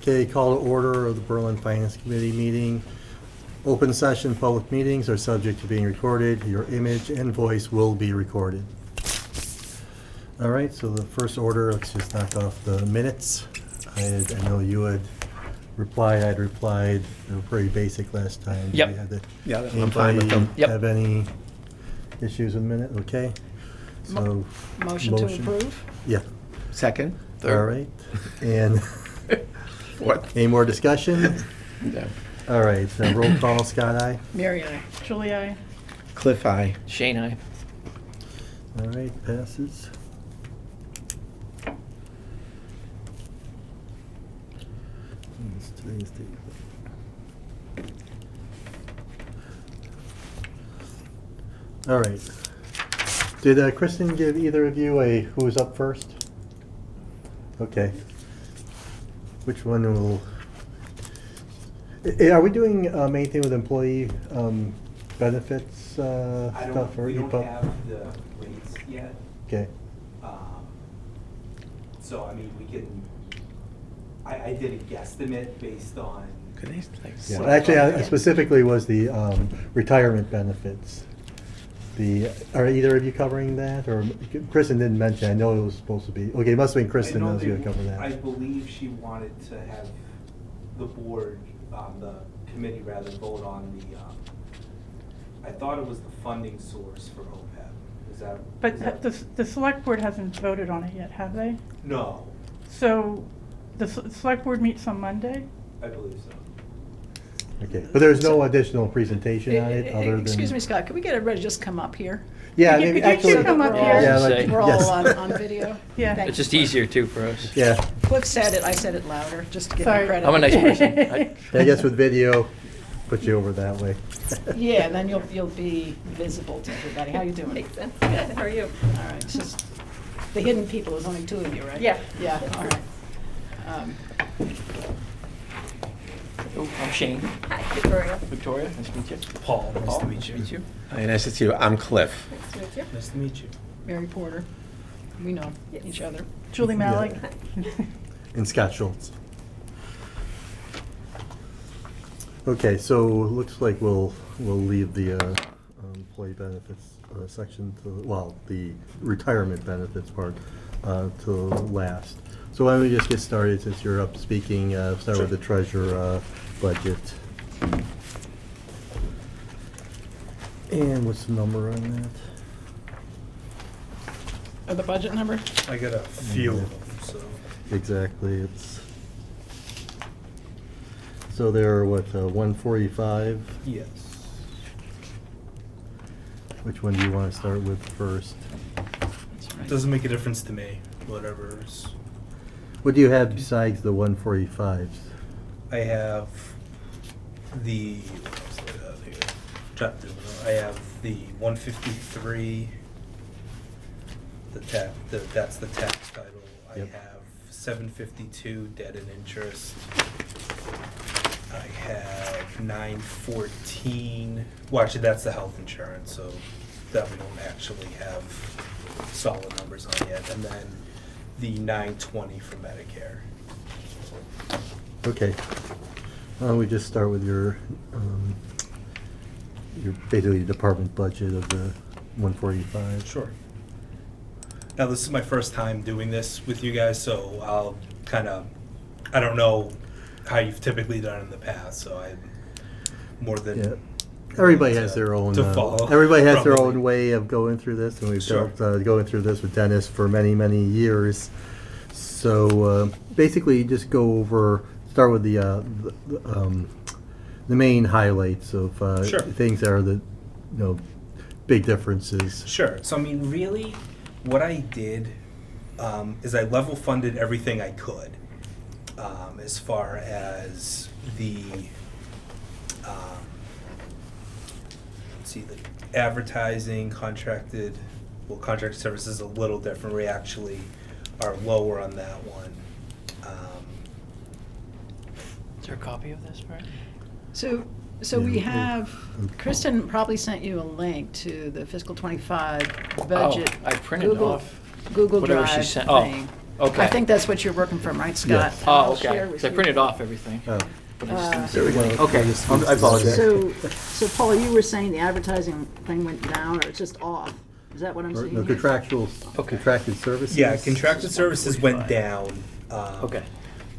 Okay, call to order of the Berlin Finance Committee meeting. Open session public meetings are subject to being recorded. Your image and voice will be recorded. All right, so the first order, let's just knock off the minutes. I know you had replied, I'd replied. They were pretty basic last time. Yep. We had the- Yeah, I'm fine with them. Yep. Have any issues with minute? Okay. So. Motion to approve? Yeah. Second? All Third? right. And Fourth? any more discussion? No. All right, roll call, Scott, aye. Mary, aye. Julie, aye. Cliff, aye. Shane, aye. All right, passes. What's today's date? All right. Did Kristen give either of you a who's up first? Okay. Which one will? Are we doing anything with employee benefits I stuff? don't, or we don't EPUB? have the rates yet. Okay. So, I mean, we can, I did a guesstimate based on, Could they, like, Yeah, So- actually, I specifically was the retirement benefits. Are either of you covering that, or Kristen didn't mention? I know it was supposed to be. Okay, it must have been Kristen I that know was they- going to cover that. I believe she wanted to have the board, the committee rather, vote on I thought it was the funding source for OPEB. Is that? is that- But the select board hasn't voted on it yet, have they? No, So the select board meets on Monday? I believe so. Okay, but there's no additional presentation on it other than. Excuse me, Scott, could we get everybody to just come up here? Yeah, Could you- maybe could you actually. two come up We're here? all- Yeah, Say. We're yes. all on video? Yeah. Thank It's you. just easier too for us. Yeah, Cliff said it, I said it louder, just to give him Sorry. credit. I'm a nice person. I guess with video, put you over that way. Yeah, and then you'll be visible to everybody. How you doing? Makes sense. Good. How are you? All right, it's just, the hidden people, there's only two of you, right? Yeah. Yeah, all right. Oh, I'm Shane. Hi, Victoria. Victoria, nice to meet you. Paul, nice Paul, to meet you. Meet you. Hi, nice to see you. I'm Cliff. Nice to meet you. Nice to meet you. Mary Porter, we know Yes. each other. Julie Malik? And Scott Schultz. Okay, so looks like we'll leave the employee benefits section to, well, the retirement benefits part to last. So why don't we just get started since you're up speaking, start with the treasurer budget. And what's the number on that? The budget number? I got a few of them, so. Exactly, it's, so they're what, 145? Yes. Which one do you want to start with first? That's right. Doesn't make a difference to me, whatever's. What do you have besides the 145s? I have the, what else do I have here? Jot through them. I have the 153, that's the tax title. I Yep. have 752 debt and interest. I have 914, well, actually, that's the health insurance, so that we don't actually have solid numbers on yet. And then the 920 for Medicare. Okay. Why don't we just start with your basically department budget of the 145? Sure. Now, this is my first time doing this with you guys, so I'll kind of, I don't know how you've typically done in the past, so I'm more than. Yeah. Everybody has their own, to follow, everybody has their probably. own way of going through this, and we've Sure. dealt, going through this with Dennis for many, many years. So basically, just go over, start with the main highlights of Sure. things that are the, big differences. Sure. So, I mean, really, what I did is I level funded everything I could as far as the, let's see, the advertising, contracted services is a little different. We actually are lower on that one. Is there a copy of this, Brian? So we Yeah. have, Kristen probably sent you a link to the fiscal '25 budget. Oh, I printed Google- off Google whatever Drive she sent. thing. Okay. I think that's what you're working from, right, Scott? Yes. Oh, I'll okay. share with So I you. printed off everything. Oh, But I just didn't see there we it. go. Okay, Just- I apologize. So Paula, you were saying the advertising thing went down, or it's just off? Is that what I'm Or seeing no, here? contracted services? Yeah, contracted services went down. Okay.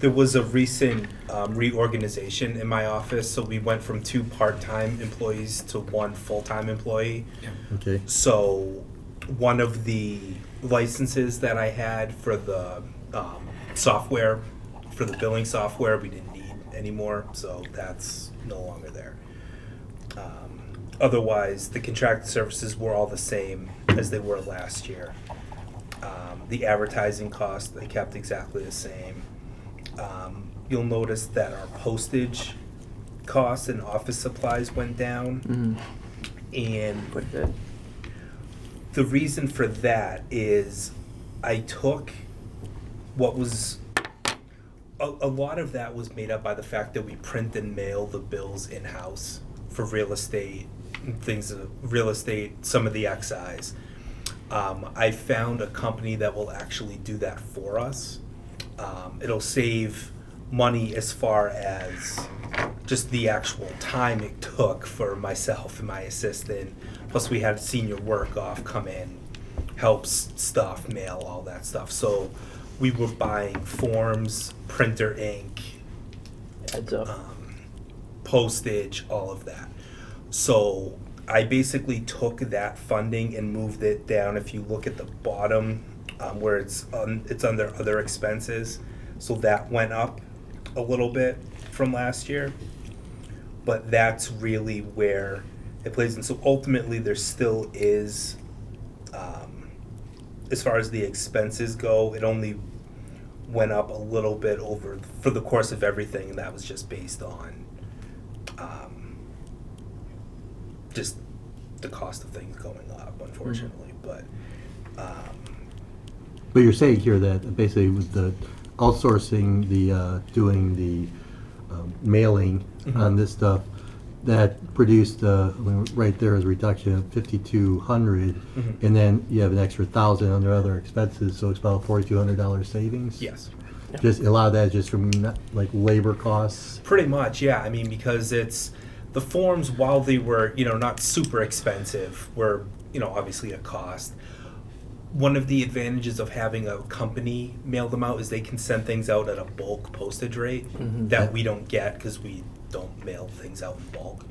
There was a recent reorganization in my office, so we went from 2 part-time employees to 1 full-time employee. Okay, So one of the licenses that I had for the software, for the billing software, we didn't need anymore, so that's no longer there. Otherwise, the contracted services were all the same as they were last year. The advertising cost, they kept exactly the same. You'll notice that our postage costs and office supplies went down. Mhm. And Quite a bit. the reason for that is I took what was a lot of that was made up by the fact that we print and mail the bills in-house for real estate, some of the excise. I found a company that will actually do that for us. It'll save money as far as just the actual time it took for myself and my assistant. Plus we had senior work off come in, helps stuff, mail, all that stuff. So we were buying forms, printer ink, Heads up. postage, all of that. So I basically took that funding and moved it down. If you look at the bottom where it's under other expenses, so that went up a little bit from last year. But that's really where it plays in. So ultimately, there still is, as far as the expenses go, it only went up a little bit over for the course of everything, and that was just based on just the cost of things going up, unfortunately. But but you're saying here that basically with the outsourcing, the, doing the mailing on this stuff, that produced, I mean, right there is a reduction of 5,200, and then you have an extra 1,000 under other expenses, so it's about $4,200 savings? yes. Just, a lot of that is just from, like, labor costs? Pretty much, yeah. I mean, because it's the forms, while they were, not super expensive, were, obviously a cost. One of the advantages of having a company mail them out is they can send things out at a bulk postage rate that we don't get because we don't mail things out in bulk.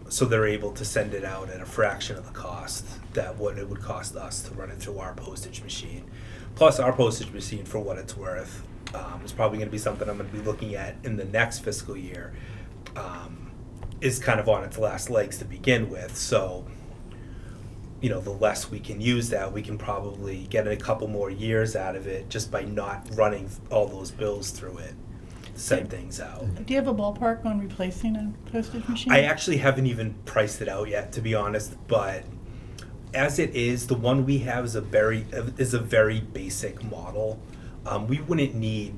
So they're able to send it out at a fraction of the cost that what it would cost us to run it through our postage machine. Plus, our postage machine, for what it's worth, is probably going to be something I'm going to be looking at in the next fiscal year. Is kind of on its last legs to begin with, so the less we can use that, we can probably get a couple more years out of it just by not running all those bills through it, send things out. Do you have a ballpark on replacing a postage machine? I actually haven't even priced it out yet, to be honest, but as it is, the one we have is a very basic model. We wouldn't need,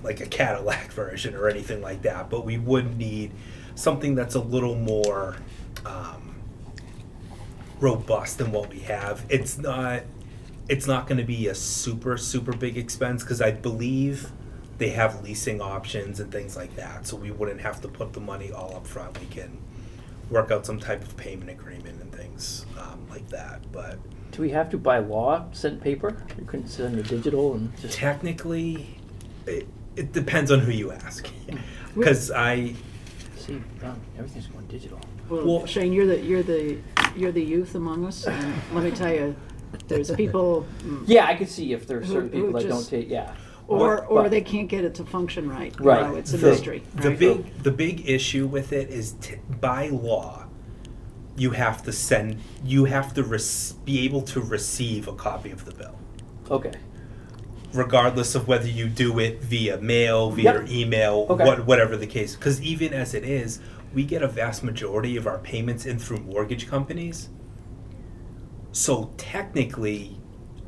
like a Cadillac version or anything like that, but we would need something that's a little more robust than what we have. It's not going to be a super big expense because I believe they have leasing options and things like that, so we wouldn't have to put the money all up front. We can work out some type of payment agreement and things like that. But Do we have to, by law, send paper? You couldn't send a digital and just... technically, it depends on who you ask. Because See, everything's going digital. Well, Shane, you're the youth among us, and let me tell you, there's people. Yeah, I could see if there's certain Who people that don't just- take, yeah. Or But- they can't get it to function right. Right. It's a The- mystery. The right? big issue with it is by law, you have to be able to receive a copy of the bill, Okay. regardless of whether you do it via mail, via Yep. email, Okay. whatever the case. Because even as it is, we get a vast majority of our payments in through mortgage companies. So technically,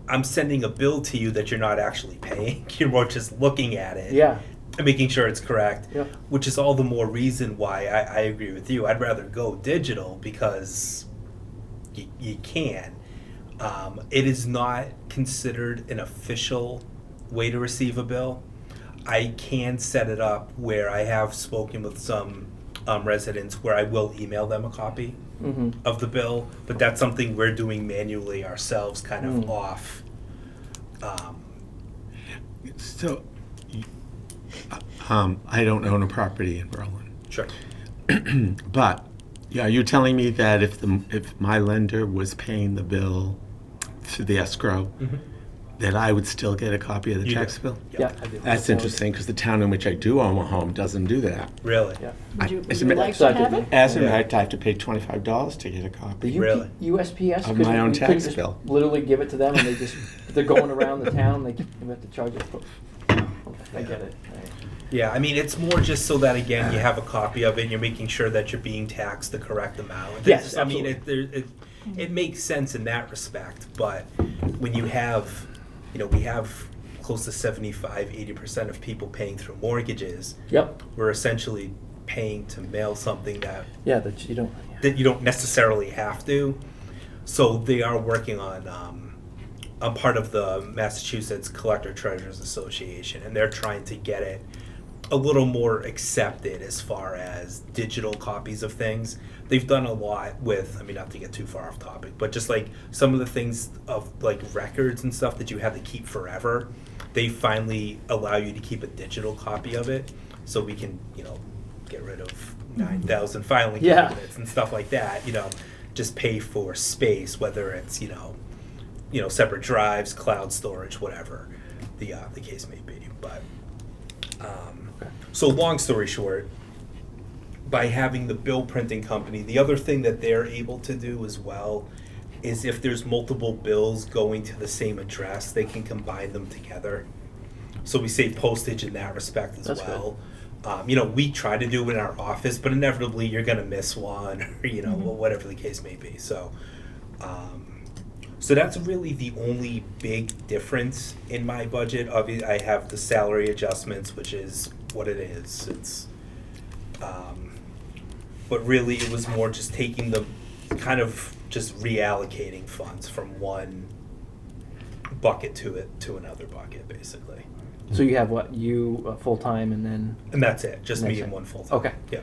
I'm sending a bill to you that you're not actually paying. You're just looking at it. Yeah. And making sure it's correct. Yep. Which is all the more reason why I agree with you. I'd rather go digital because you can. It is not considered an official way to receive a bill. I can set it up where I have spoken with some residents where I will email them a copy Mm-hmm. of the bill, but that's something we're doing manually ourselves, kind of off. So, I don't own a property in Berlin, Sure. but yeah, you're telling me that if my lender was paying the bill through the escrow, that I would still get a copy of the You tax do. bill? Yeah. I do. That's interesting, because the town in which I do own a home doesn't do that. Really? Yeah. Would you, As would a you matter- like So I to have did- it? As a Yeah. matter of fact, I have to pay $25 to get a The copy. Really? USPS Of couldn't- my own you couldn't tax just bill. Literally give it to them, and they're going around the town. They have to charge it. I get it. Right. Yeah, I mean, it's more just so that, again, you have a copy of it and you're making sure that you're being taxed the correct amount. Yes, I mean, absolutely. it makes sense in that respect, but when you have, we have close to 75-80% of people paying through mortgages, Yep. we're essentially paying to mail something that Yeah, that you don't. you don't necessarily have to. So they are working on, I'm part of the Massachusetts Collector Treasurers Association, and they're trying to get it a little more accepted as far as digital copies of things. They've done a lot with, I mean, not to get too far off topic, but just like some of the things of like records and stuff that you have to keep forever, they finally allow you to keep a digital copy of it, so we can, get rid of 9,000 filing Yeah. cabinets and stuff like that, just pay for space, whether it's, separate drives, cloud storage, whatever the case may be. But so long story short, by having the bill printing company, the other thing that they're able to do as well is if there's multiple bills going to the same address, they can combine them together. So we save postage in that respect as That's good. well. We try to do it in our office, but inevitably you're going to miss one, or whatever the case may be. So, so that's really the only big difference in my budget. Obviously, I have the salary adjustments, which is what it is. It's, but really, it was more just taking the kind of just reallocating funds from one bucket to another bucket, basically. So you have what, full time, and then. And that's it. Just me That's and it. one full time. Okay. Yeah.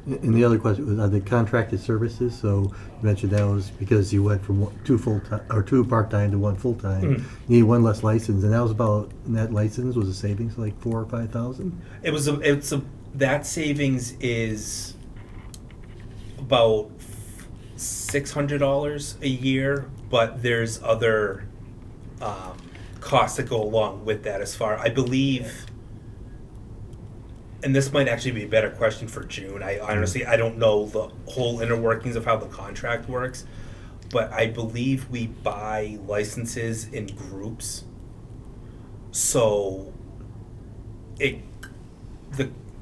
And the other question was, are the contracted services, so you mentioned that was because you went from two part-time to one full-time. Mhm. You need one less license, and that was about, and that license was a savings like 4,000 or 5,000? That savings is about $600 a year, but there's other costs that go along with that I believe, and this might actually be a better question for June. I honestly, I don't know the whole inner workings of how the contract works, but I believe we buy licenses in groups. So the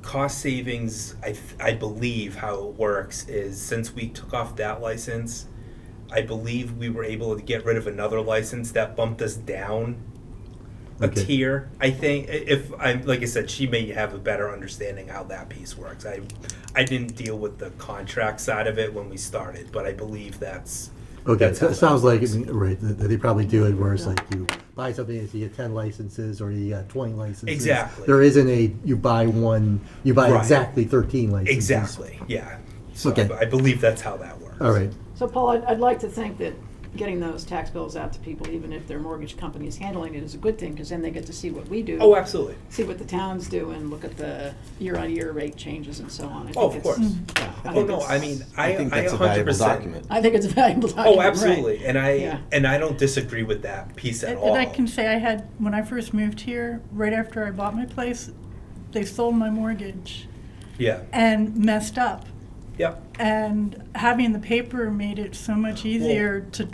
cost savings, I believe how it works is, since we took off that license, I believe we were able to get rid of another license that bumped us down a Okay. tier. I think, if I'm, like I said, she may have a better understanding how that piece works. I didn't deal with the contract side of it when we started, but I believe that's Okay, That's how it sounds that like, works. right, that they probably do it where it's like you buy something, and you get 10 licenses, or you got 20 licenses. Exactly. There isn't you buy Right. exactly 13 licenses. exactly, yeah. So Okay. I believe that's how that works. All right. So Paul, I'd like to think that getting those tax bills out to people, even if their mortgage company is handling it, is a good thing, because then they get to see what we do. Oh, absolutely. See what the towns do and look at the year-on-year rate changes and so on. I Oh, think of it's- course. yeah, I Oh, think no, it's- I mean, I think 100%. that's a valuable document. I think it's a valuable document. Oh, right. absolutely, and Yeah. I don't disagree with that piece at all. And I can say I had, when I first moved here, right after I bought my place, they sold my mortgage Yeah, and messed up. yep. And having the paper made it so much easier to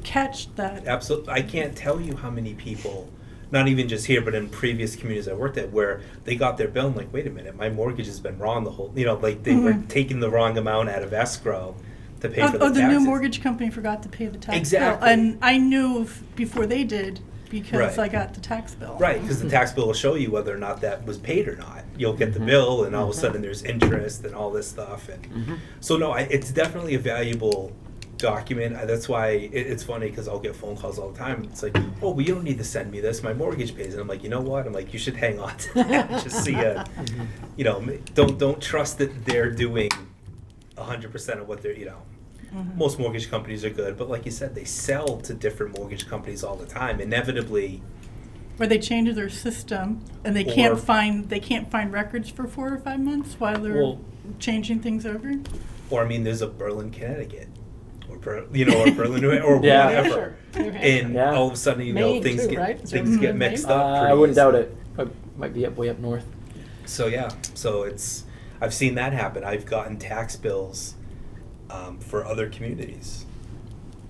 catch that. Absolutely. I can't tell you how many people, not even just here, but in previous communities I worked at, where they got their bill and like, wait a minute, my mortgage has been wrong the whole, like they were taking the wrong amount out of escrow to pay for the The new taxes. mortgage company forgot to pay the tax Exactly. bill. And I knew before they did, because Right. I got the tax bill. Right, because the tax bill will show you whether or not that was paid or not. You'll get the bill, and all of a sudden there's interest and all this stuff. And so, no, it's definitely a valuable document. That's why it's funny because I'll get phone calls all the time. It's like, oh, well, you don't need to send me this. My mortgage pays it. I'm like, you know what? I'm like, you should hang on to that. Just see you know, don't trust that they're doing 100% of what they're, you know. Most mortgage companies are good, but like you said, they sell to different mortgage companies all the time. Inevitably, Or they change their system and they Or- can't find records for 4 or 5 months while they're Well- changing things over. or I mean, there's a Berlin, Connecticut, or or Berlin, or Yeah. whatever, and Yeah. all of a sudden, you know, Maine things too, get right? Is things there get Maine? mixed up. I pretty wouldn't doubt easily. it. Might be way up north. So yeah, so I've seen that happen. I've gotten tax bills for other communities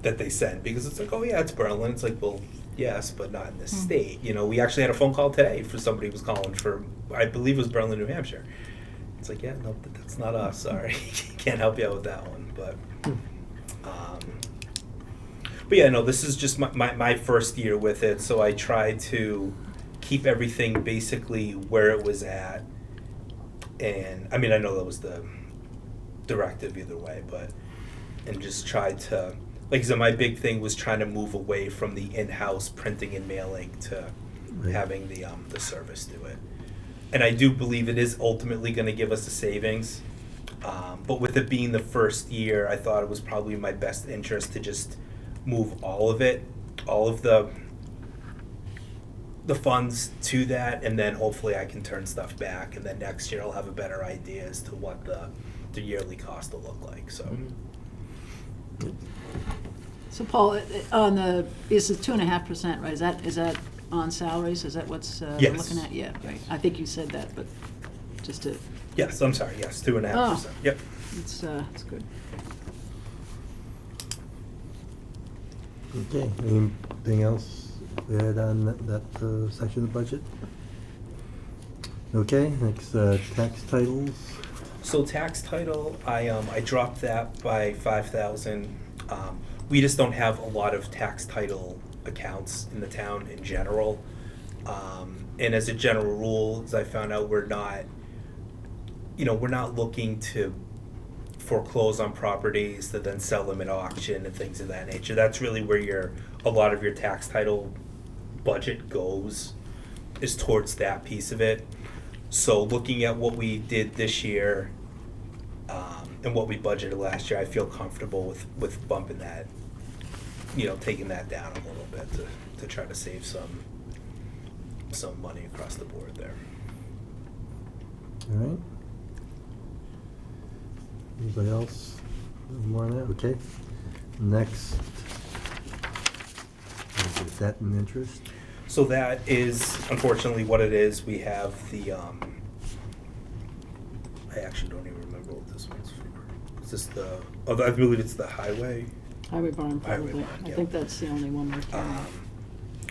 that they send because it's like, oh yeah, it's Berlin. It's like, well, yes, but not in this state. You know, we actually had a phone call today for somebody who was calling for, I believe it was Berlin, New Hampshire. It's like, yeah, no, that's not us. Sorry, can't help you out with that one. But yeah, no, this is just my first year with it, so I tried to keep everything basically where it was at. And I mean, I know that was the directive either way, and just tried to, like I said, my big thing was trying to move away from the in-house printing and mailing to Right. having the service do it. And I do believe it is ultimately going to give us a savings. But with it being the first year, I thought it was probably my best interest to just move all of it, all of the funds to that, and then hopefully I can turn stuff back, and then next year I'll have a better idea as to what the yearly cost will look like. So So Paul, on the, is it 2.5%, right? Is that on salaries? Is that what's we're Yes. looking at? Yeah, right. I think you said that, but just to, yes, I'm sorry, yes, 2.5%. Yep. it's good. Okay, anything else to add on that section of the budget? Okay, next, tax titles. So tax title, I dropped that by 5,000. We just don't have a lot of tax title accounts in the town in general. And as a general rule, as I found out, we're not looking to foreclose on properties to then sell them at auction and things of that nature. That's really where a lot of your tax title budget goes, is towards that piece of it. So looking at what we did this year, and what we budgeted last year, I feel comfortable with bumping that, taking that down a little bit to try to save some money across the board there. All right. Anybody else? More on that? Okay. Next. Is debt and interest? So that is unfortunately what it is. We have the, I actually don't even remember what this one's for. Is this I believe it's the highway. Highway barn, Highway probably. barn, I yeah. think that's the only one we're carrying.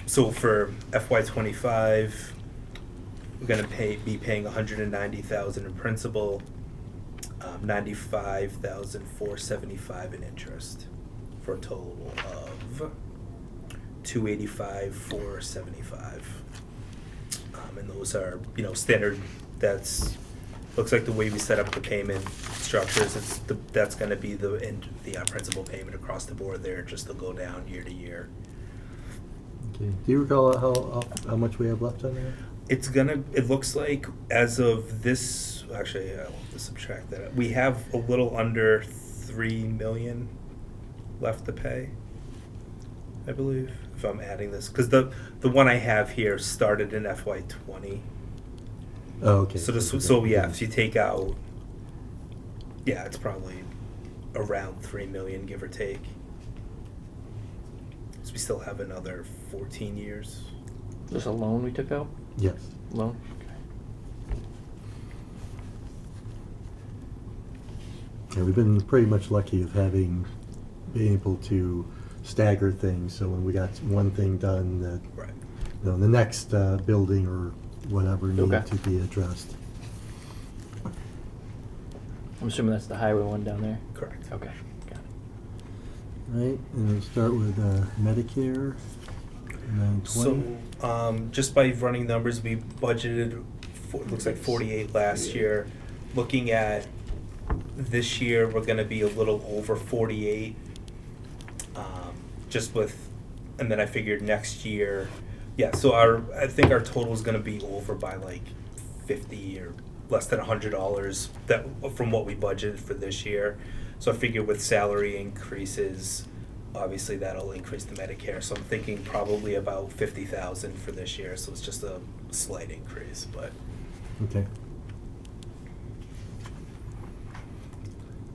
So for FY25, we're gonna be paying $190,000 in principal, $95,475 in interest, for a total of $285,475. And those are, standard. Looks like the way we set up the payment structures, that's gonna be the principal payment across the board there, just to go down year to year. Okay. Do you recall how much we have left on there? It looks like as of this, actually, I'll have to subtract that. We have a little under 3 million left to pay, I believe, if I'm adding this. Because the one I have here started in FY20. Oh, okay. So if you take out, it's probably around 3 million, give or take. So we still have another 14 years. Just a loan we took out? Yes. Loan? Yeah, we've been pretty much lucky of being able to stagger things, so when we got one thing done, that Right. the next building or whatever needed Okay. to be addressed. I'm assuming that's the highway one down there? Correct. Okay, got it. Right, and we'll start with Medicare, 920. So, just by running numbers, we budgeted, it looks like 48 last year. Looking at this year, we're gonna be a little over 48. just with, and then I figured next year, yeah, so I think our total is gonna be over by like 50 or less than $100 that, from what we budgeted for this year. So I figure with salary increases, obviously that'll increase the Medicare, so I'm thinking probably about 50,000 for this year, so it's just a slight increase, but. Okay.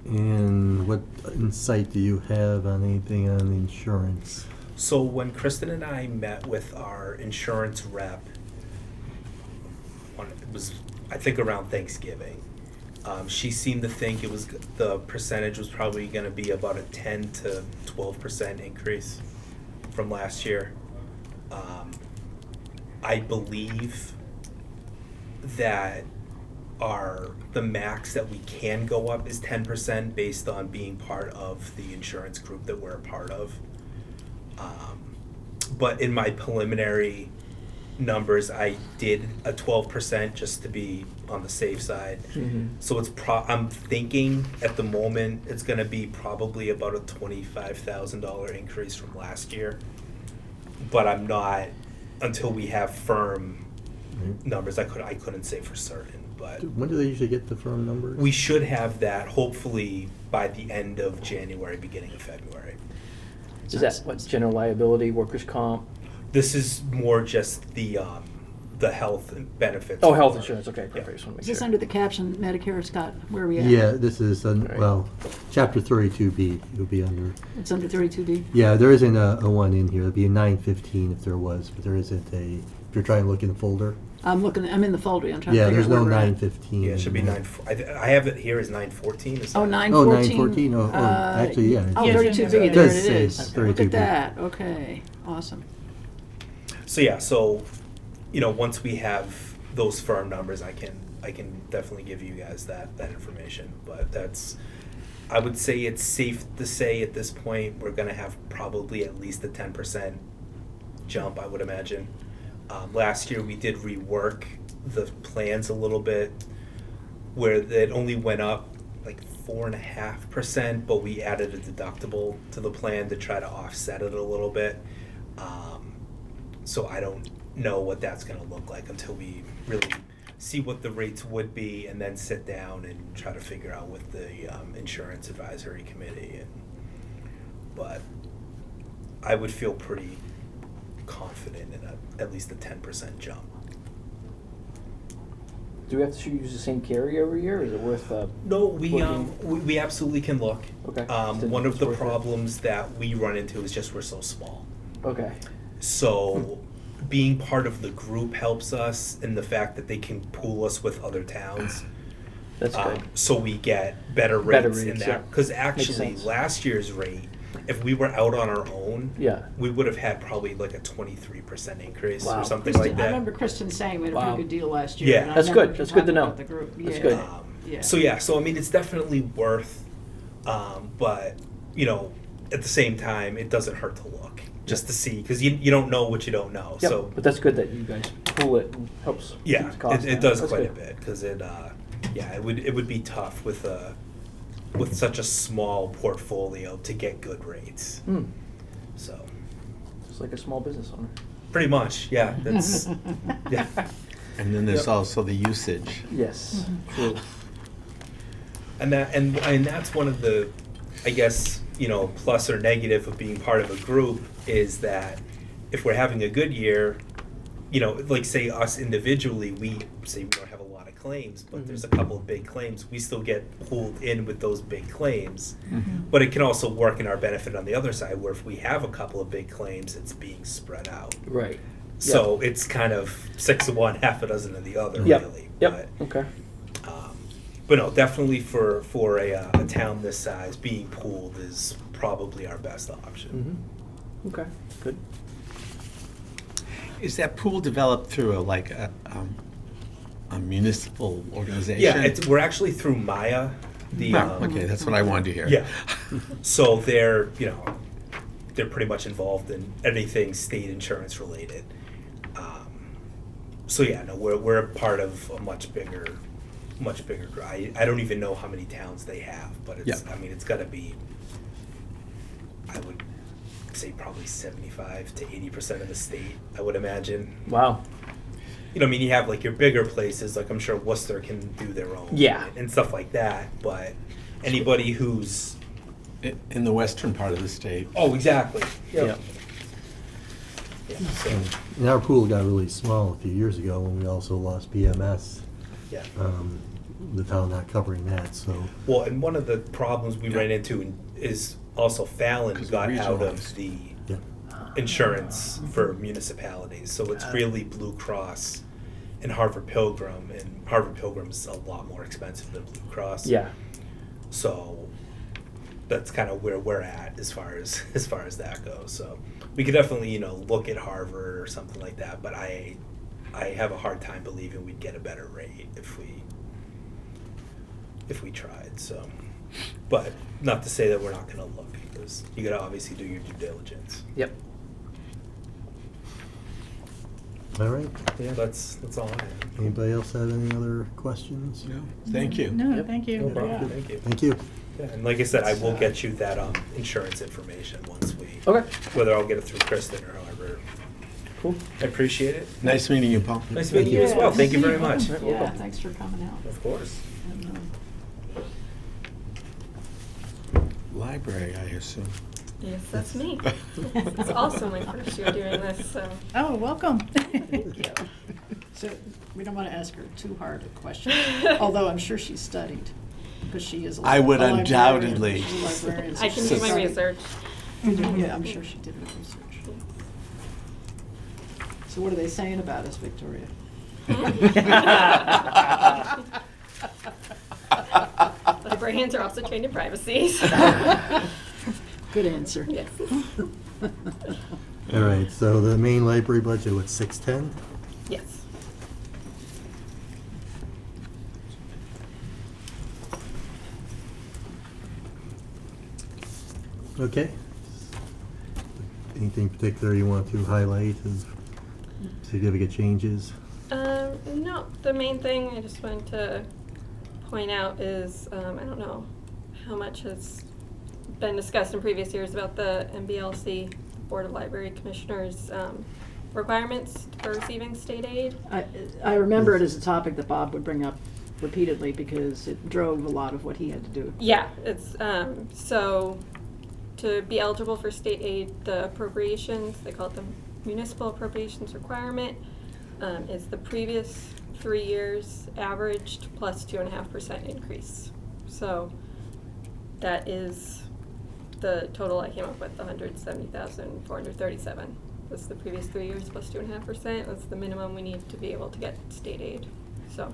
And what insight do you have on anything on insurance? So when Kristen and I met with our insurance rep, it was, I think, around Thanksgiving, she seemed to think it was, the percentage was probably gonna be about a 10 to 12% increase from last year. I believe that the max that we can go up is 10% based on being part of the insurance group that we're a part of. But in my preliminary numbers, I did a 12% just to be on the safe side. So it's I'm thinking at the moment it's going to be probably about a $25,000 increase from last year. But I'm not, until we have firm numbers. I couldn't say for certain. But When do they usually get the firm numbers? we should have that hopefully by the end of January, beginning of February. Is that what's general liability, workers' comp? This is more just the health and benefits. Oh, health insurance, okay, perfect, Yeah. just wanna Is make this sure. under the caption Medicare, Scott? Where are we at? Yeah, this is, Right. well, chapter 32B, it'll be under. It's under 32B? Yeah, there isn't a one in here. It'd be a 915 if there was, but there isn't if you're trying to look in the folder. I'm in the folder, I'm trying to Yeah, figure there's out where no we're at. 915. Yeah, it should be in there. 9. I have it here as 914. Is Oh, that- 914. 914? Oh, actually, yeah. Oh, Yeah, 32B, it there does it say is. Look 32B. at that, okay, awesome. So yeah, so once we have those firm numbers, I can definitely give you guys that information. But I would say it's safe to say at this point we're gonna have probably at least a 10% jump, I would imagine. Last year we did rework the plans a little bit, where it only went up like 4.5%, but we added a deductible to the plan to try to offset it a little bit. So I don't know what that's going to look like until we really see what the rates would be, and then sit down and try to figure out with the insurance advisory committee. But I would feel pretty confident in at least a 10% jump. Do we have to use the same carrier every year, or is it worth, No, we looking? absolutely can look. Okay. One of the It's worth it. problems that we run into is just we're so small. Okay, So being part of the group helps us in the fact that they can pool us with other towns. that's good. So we get better Better rates in rates, that. yeah. Because Makes actually, sense. last year's rate, if we were out on our own, Yeah. we would have had probably like a 23% increase Wow. or something Kristen, like I that. remember Kristen saying we had a Wow. pretty good deal last year. Yeah. and I That's remember good. That's good to talking know. about the group. That's Yeah. good. Yeah. So I mean, it's definitely worth, but at the same time, it doesn't hurt to look just to see, because you don't know what you don't know. Yep, So but that's good that you guys pool it and helps keep yeah, the cost it down. does That's quite good. a bit, because it would be tough with such a small portfolio to get good rates. Hmm, So just like a small business owner. pretty much, yeah. That's yeah. And then there's Yep. also the usage. Yes, true. And that's one of the, I guess, plus or negative of being part of a group is that if we're having a good year, like say us individually, we don't have a lot of claims, but there's a couple of big claims, we still get pulled in with those big claims. But it can also work in our benefit on the other side, where if we have a couple of big claims, it's being spread out. Right. So it's kind of 6 of one, half a dozen of the other, Yep, really. yep, okay. But no, definitely for a town this size, being pooled is probably our best option. Mm-hmm. Okay, good. Is that pool developed through a municipal organization? Yeah, we're actually through Maya. Okay, that's what I wanted to hear. Yeah. So they're pretty much involved in anything state insurance related. So yeah, no, we're a part of a much bigger group. I don't even know how many towns they have, but it's Yeah. I mean, it's got to be, I would say probably 75 to 80% of the state, I would imagine. Wow. You know, I mean, you have like your bigger places, like I'm sure Worcester can do their own. Yeah. And stuff like that, but anybody who's, In the western part of the state. oh, exactly. Yeah. Yeah, so, And our pool got really small a few years ago when we also lost BMS, yeah. the town not covering that, so. Well, and one of the problems we ran into is also Fallon 'Cause got we out of regionalized. the Yeah. insurance for municipalities. So it's really Blue Cross and Harvard Pilgrim, and Harvard Pilgrim's a lot more expensive than Blue Cross. Yeah. So that's kind of where we're at as far as that goes. So we could definitely, you know, look at Harvard or something like that, but I have a hard time believing we'd get a better rate if we tried. So, but not to say that we're not going to look, because you got to obviously do your due diligence. Yep. All right. Yeah. That's all I have. Anybody else have any other questions? No, thank you. No, Yep. thank you. No problem. Yeah. Thank you. Thank you. Yeah, and like I said, I will get you that insurance information once we, Okay. whether I'll get it through Kristen or however. Cool. I appreciate it. Nice meeting you, Paul. Nice meeting you as well. Thank you very much. Yeah, thanks for coming out. Of course. And, Library, I assume. Yes, that's me. It's also my first year doing this, so. Oh, welcome. Thank you. So, we don't want to ask her too hard a question, although I'm sure she studied, because she is a I would a librarian. undoubtedly. She's a librarian, so I can she do my studied. research. Yeah, I'm sure she did her research. So what are they saying about us, Victoria? Librarians are also trained in privacy. so- Good answer. Yes. All right, so the main library budget, what's 610? Yes. Okay. Anything particular you want to highlight as significant changes? No, the main thing I just wanted to point out is, I don't know how much has been discussed in previous years about the MBLC, Board of Library Commissioners, requirements for receiving state aid. I remember it as a topic that Bob would bring up repeatedly because it drove a lot of what he had to do. Yeah, it's, so to be eligible for state aid, the appropriations, they call it the municipal appropriations requirement, is the previous 3 years averaged plus 2.5% increase. So that is the total I came up with, 170,437. That's the previous 3 years plus 2.5%. That's the minimum we need to be able to get state aid. So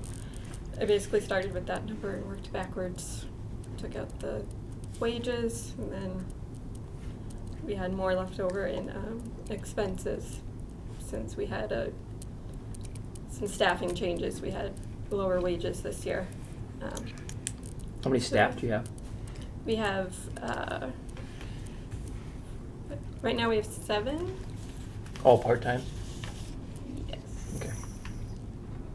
I basically started with that number and worked backwards. Took out the wages, and then we had more left over in expenses. Since we had some staffing changes, we had lower wages this year. How many staff do you have? We have, right now we have 7. All part-time? Yes. Okay.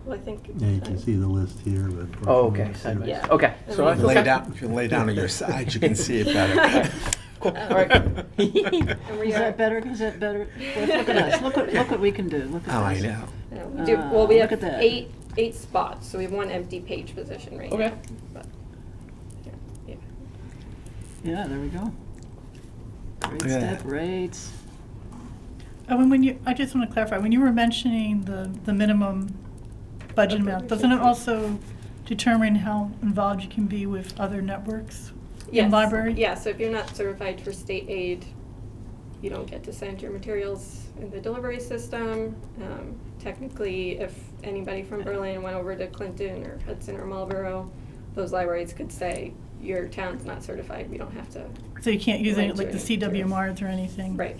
Well, I think. Yeah, you can see the list here, but. Oh, okay, sideways. Yeah. Okay, so And that's then- okay. If you lay down on your side, you can see it better. Cool, all right. And we Is are. that better? Is that better? Look at us. Look what we can do. Look at Oh, I this. know. We do, well, we Look have at that. eight spots, so we have 1 empty page position right now. Okay. But, yeah. Yeah, there we go. Great Yeah. step rates. Oh, and I just want to clarify, when you were mentioning the minimum budget amount, doesn't it also determine how involved you can be with other networks in Yes. library? Yeah, so if you're not certified for state aid, you don't get to send your materials in the delivery system. Technically, if anybody from Berlin went over to Clinton or Hudson or Marlboro, those libraries could say, your town's not certified, we don't have to. So you can't use any, Link to like the any materials. CWMRs or anything? Right.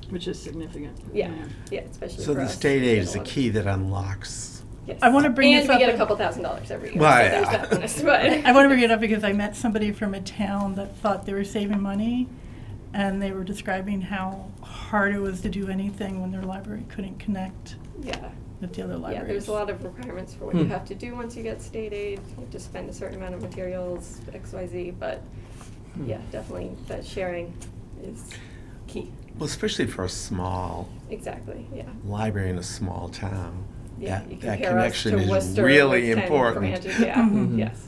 Which is significant. Yeah, yeah, especially So for the us. state We aid get is a the lot of- key that unlocks. Yes. I wanna bring this And up we get a in- couple $1,000s every year, so Well, there's yeah. that bonus, but. I want to bring it up because I met somebody from a town that thought they were saving money, and they were describing how hard it was to do anything when their library couldn't connect Yeah. with the other libraries. Yeah, there's a lot of requirements for what you have to do once you get state aid. You have to spend a certain amount of materials, XYZ, but yeah, definitely that sharing is key. Well, especially for a small Exactly, yeah. library in a small town. Yeah, that, you that compare us connection to is Worcester really with 10 important. branches, yeah, Mhm. yes.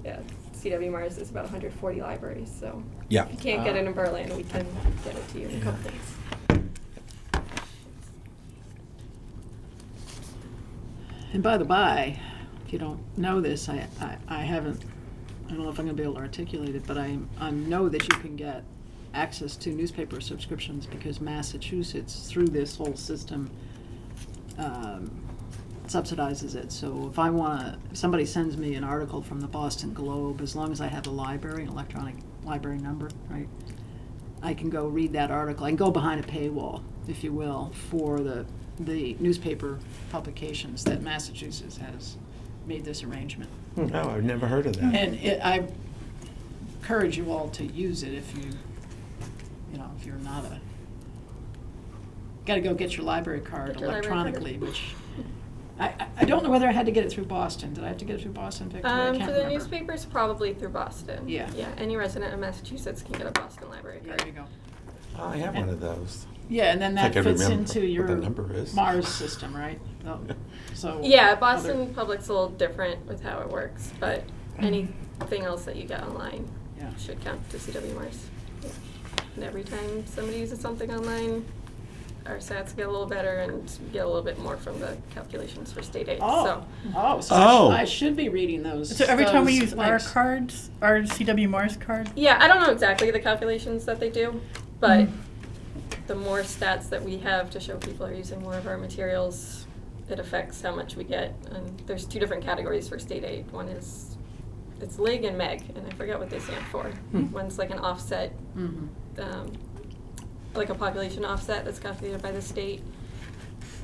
Yeah, CW Mars is about 140 libraries, so. Yeah. If you can't get it in Berlin, we can get it to you in a couple Yeah. days. And by the by, if you don't know this, I haven't, I don't know if I'm gonna be able to articulate it, but I know that you can get access to newspaper subscriptions because Massachusetts, through this whole system, subsidizes it. So if somebody sends me an article from the Boston Globe, as long as I have a library, an electronic library number, right, I can go read that article. I can go behind a paywall, if you will, for the newspaper publications that Massachusetts has made this arrangement. Oh, I've never heard of that. And I encourage you all to use it if if you're not gotta go get your library card Get your library card. electronically, which, I don't know whether I had to get it through Boston. Did I have to get it through Boston, Victor? I can't For the remember. newspapers, probably through Boston. Yeah. Yeah, any resident of Massachusetts can get a Boston library Yeah, card. there you go. Oh, I have one of those. Yeah, and then I that think I fits remember into what your the number is. Mars system, right? Oh, So. Yeah, Boston other- Public's a little different with how it works, but anything else that you get online Yeah. should count to CW Mars. Yeah. And every time somebody uses something online, our stats get a little better and we get a little bit more from the calculations for state aid. So Oh. I should be reading those. So every time we those use our links. cards, our CW Mars card, Yeah, I don't know exactly the calculations that they do, but the more stats that we have to show people are using more of our materials, it affects how much we get. And there's two different categories for state aid. One is, it's LIG and MEG, and I forget what they stand for. One's like an offset, Mhm. like a population offset that's calculated by the state.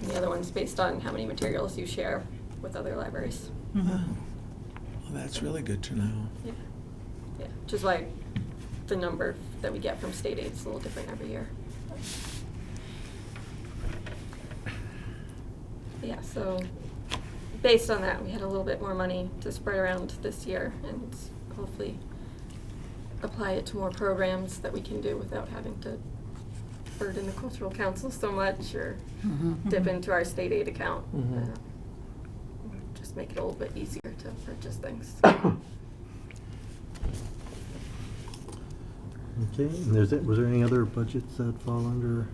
And the other one's based on how many materials you share with other libraries. Oh, well, that's really good to know. Yeah, yeah, which is why the number that we get from state aid is a little different every year. Yeah, so based on that, we had a little bit more money to spread around this year and hopefully apply it to more programs that we can do without having to burden the cultural council so much or dip into our state aid account. Mhm. Just make it a little bit easier to purchase things. Okay, and was there any other budgets that fall under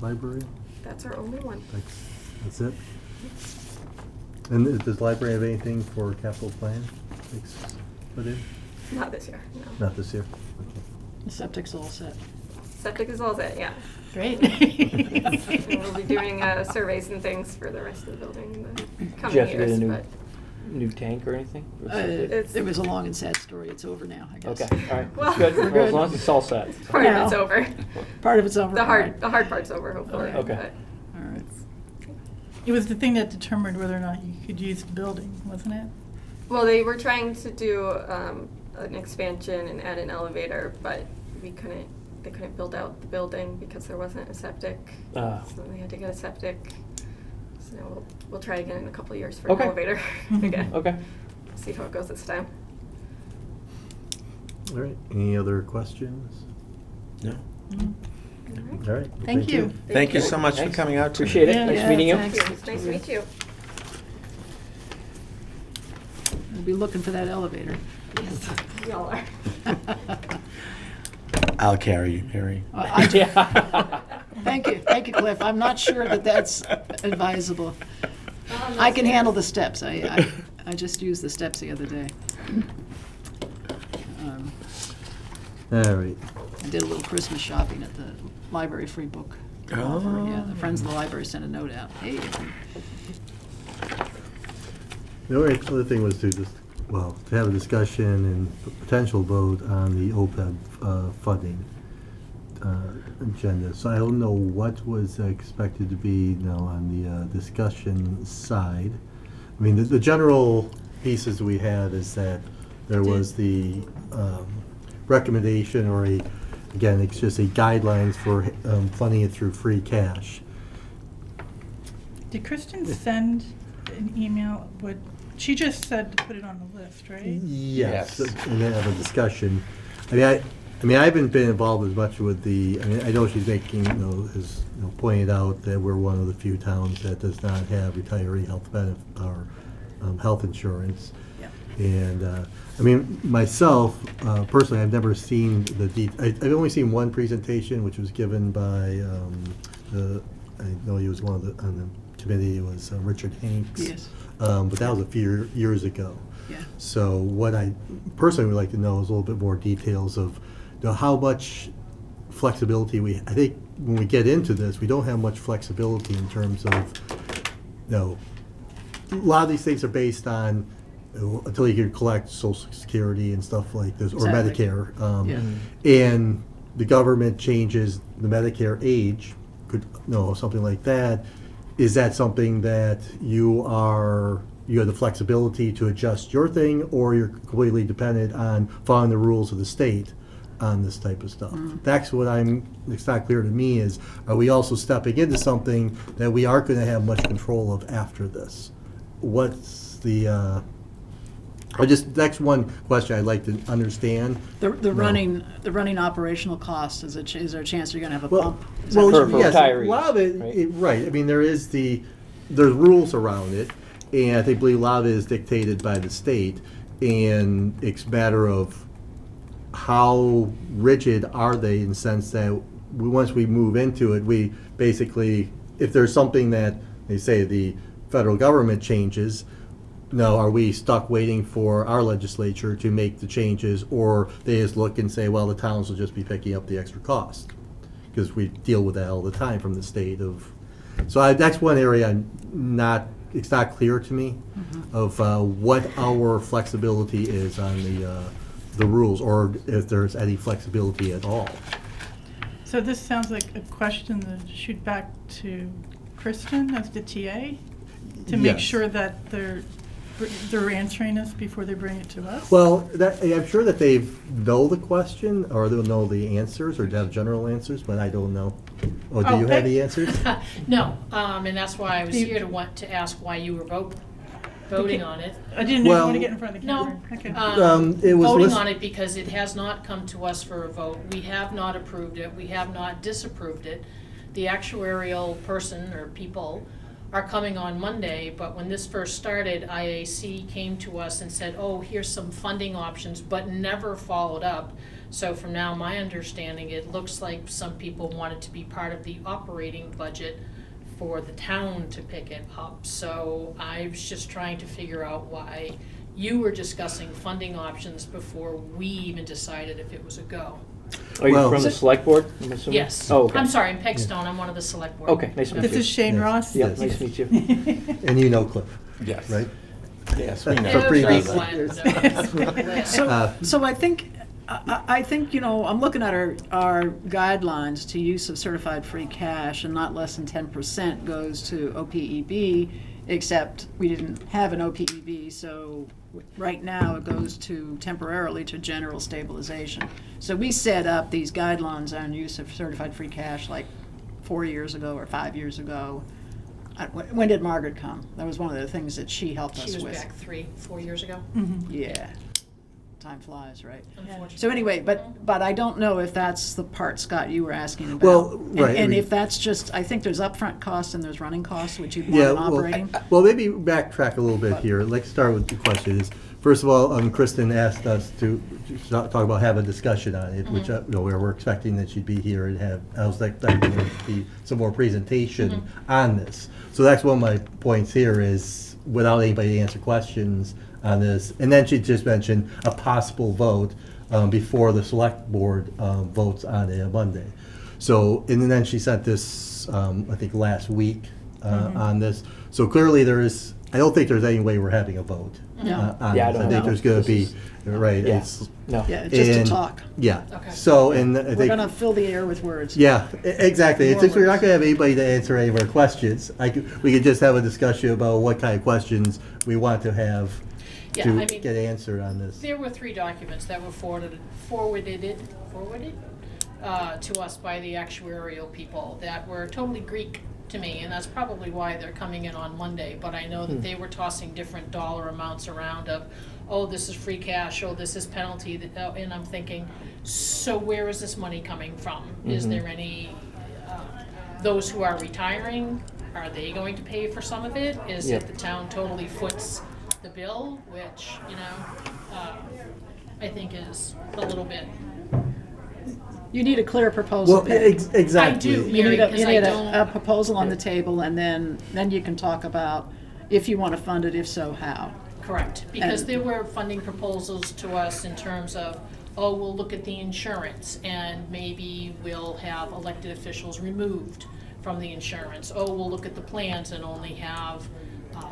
library? That's our only one. That's it? And does library have anything for capital plan put in? Not this year, no. Not this year? Okay. The septic's all set. Septic is all set, yeah. great. And we'll be doing surveys and things for the rest of the building in the Did you coming have to get years, a but. new tank or anything? Or something? It's- It was a long and sad story. It's over now, I guess. Okay, all right, Well- that's good. We're Well, as good. long as it's all set. Part of Yeah. it's over. Part of it's over. The all right. the hard part's over, hopefully. Okay. All right. It was the thing that determined whether or not you could use the building, wasn't it? Well, they were trying to do an expansion and add an elevator, but they couldn't build out the building because there wasn't a septic. Ah. So they had to get a septic. So we'll try again in a couple of years for Okay. an elevator again. Okay. See how it goes this time. All right, any other questions? No. All right. well, Thank you. Thank you so much for Thanks. coming out tonight. Appreciate it. Yeah. Nice Yeah, meeting you. thanks. It's nice to meet you. We'll be looking for that elevator. Yes, we all are. I'll carry you, Mary. Yeah. Thank you, Cliff. I'm not sure that that's advisable. I can handle the steps. I just used the steps the other day. All right. I did a little Christmas shopping at the library free book offer. Yeah, the Friends of the Library sent a note out. Hey, The only other thing was to have a discussion and potential vote on the OPEB funding agenda. So I don't know what was expected to be, on the discussion side. I mean, the general pieces we had is that there was the recommendation again, it's just a guidelines for funding it through free cash. Did Kristen send an email she just said to put it on the list, right? Yes, Yes. and then have a discussion. I mean, I mean, I haven't been involved as much with I mean, I know she's making, pointed out that we're one of the few towns that does not have retiree health benefit, or health insurance. Yeah. And, I mean, myself, personally, I've never seen I've only seen one presentation, which was given by, I know he was on the committee, it was Richard Hanks. Yes. But that was a few years ago. Yeah. So what I personally would like to know is a little bit more details of how much flexibility I think when we get into this, we don't have much flexibility in terms of, a lot of these things are based on until you can collect Social Security and stuff like this, or Exactly. Medicare. Yeah. And the government changes the Medicare age, something like that. Is that something that you have the flexibility to adjust your thing, or you're completely dependent on following the rules of the state on this type of stuff? That's what it's not clear to me is, are we also stepping into something that we aren't going to have much control of after this? What's the, that's one question I'd like to understand. The running operational cost, is there a chance you're gonna have a Well, bump? Is that well, what you yes, mean? retirees, a lot of it, right? right. I mean, there's rules around it, and I think believe a lot of it is dictated by the state, and it's a matter of how rigid are they in the sense that once we move into it, we basically, if there's something that they say the federal government changes, now, are we stuck waiting for our legislature to make the changes, or they just look and say, well, the towns will just be picking up the extra cost? Because we deal with that all the time from the state of, so that's one area it's not clear to me of what our flexibility is on the rules, or if there's any flexibility at all. So this sounds like a question to shoot back to Kristen as the TA, to make Yes. sure that they're answering this before they bring it to us? Well, I'm sure that they know the question, or they'll know the answers, or have general answers, but I don't know. Oh, do Oh, you have they- the answers? No, and that's why I was here to ask why you were voting on it. I didn't even Well- want to get in front of the No. camera. Okay. It was Voting list- on it because it has not come to us for a vote. We have not approved it. We have not disapproved it. The actuarial person or people are coming on Monday, but when this first started, IAC came to us and said, oh, here's some funding options, but never followed up. So from now, my understanding, it looks like some people wanted to be part of the operating budget for the town to pick it up. So I was just trying to figure out why you were discussing funding options before we even decided if it was a go. Are you Well- from the select board, I'm assuming? Yes. Oh, okay. I'm sorry, I'm Peg Stone. I'm one of the select board. Okay, nice to meet This you. is Shane Yes. Ross. Yeah, Yes. nice to meet you. And you know Cliff, Yes. right? Yes, we For know. Yeah, previous- Glenn. So I think, I'm looking at our guidelines to use of certified free cash, and not less than 10% goes to OPEB, except we didn't have an OPEB, so right now it goes temporarily to general stabilization. So we set up these guidelines on use of certified free cash like 4 years ago or 5 years ago. When did Margaret come? That was one of the things that she helped us She was with. back 3-4 years ago, Mhm. Yeah. Time flies, right? unfortunately. So anyway, but I don't know if that's the part, Scott, you were asking about. Well, right, I And mean- if that's just, I think there's upfront costs and there's running costs, which you'd want Yeah, in well, operating. well, maybe backtrack a little bit here. Let's start with the question is, first of all, Kristen asked us to talk about, have a discussion on it, which, we're expecting that she'd be here and I was expecting there to be some more presentation on this. So that's one of my points here is, without anybody to answer questions on this, and then she just mentioned a possible vote before the select board votes on it on Monday. So, and then she sent this, I think, last week on this. So clearly I don't think there's any way we're having a vote No. on Yeah, I this. don't I think know. there's gonna This be, is- right, Yeah. it's, No. Yeah, just to and- talk. yeah. Okay. So, and I We're think. gonna fill the air with words. Yeah, exactly. It's More just, we're not words. gonna have anybody to answer any of our questions. We could just have a discussion about what kind of questions we want to have Yeah, to I mean, get answered on this. there were 3 documents that were forwarded to us by the actuarial people that were totally Greek to me, and that's probably why they're coming in on Monday, but I know that they were tossing different dollar amounts around of, oh, this is free cash, oh, this is penalty, and I'm thinking, so where is this money coming from? Is there any, those who are retiring, are they going to pay for some of it? Is Yep. it the town totally foots the bill, which, I think is a little bit, You need a clear proposal. Well, exactly. I do. You need Mary, 'cause I a don't- proposal on the table, and then you can talk about if you want to fund it, if so, how. correct, because And- there were funding proposals to us in terms of, oh, we'll look at the insurance, and maybe we'll have elected officials removed from the insurance. Oh, we'll look at the plans and only have,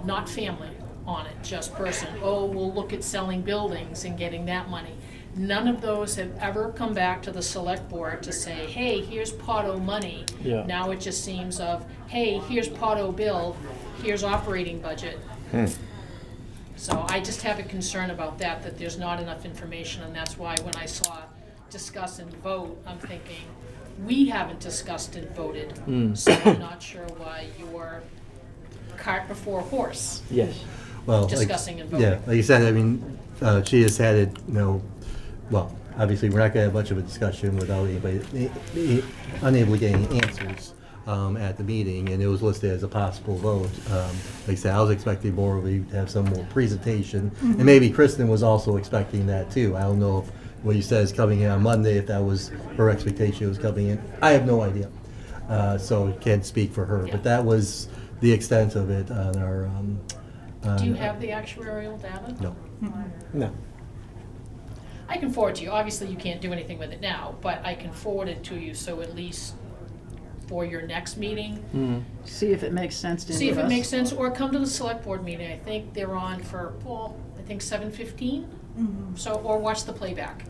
not family on it, just person. Oh, we'll look at selling buildings and getting that money. None of those have ever come back to the select board to say, hey, here's Pot O money. Yeah. Now it just seems of, hey, here's Pot O bill, here's operating budget. So I just have a concern about that there's not enough information, and that's why when I saw discuss and vote, I'm thinking, we haven't discussed and voted. So I'm not sure why you're cart before horse. Yes. Well, like- discussing and Yeah, voting. like you said, I mean, she has had it, well, obviously, we're not gonna have much of a discussion without anybody, unable to get any answers at the meeting, and it was listed as a possible vote. Like I said, I was expecting more, we have some more presentation, and maybe Kristen was also expecting that too. I don't know if what you said is coming in on Monday, if that was her expectation was coming in. I have no idea, so can't speak for her, but that was the extent of it on our. Do you have the actuarial data? No. No. I can forward to you. Obviously, you can't do anything with it now, but I can forward it to you, so at least for your next meeting, See if it makes sense to see if any of it us. makes sense, or come to the select board meeting. I think they're on for, well, I think 7:15. So, or watch the playback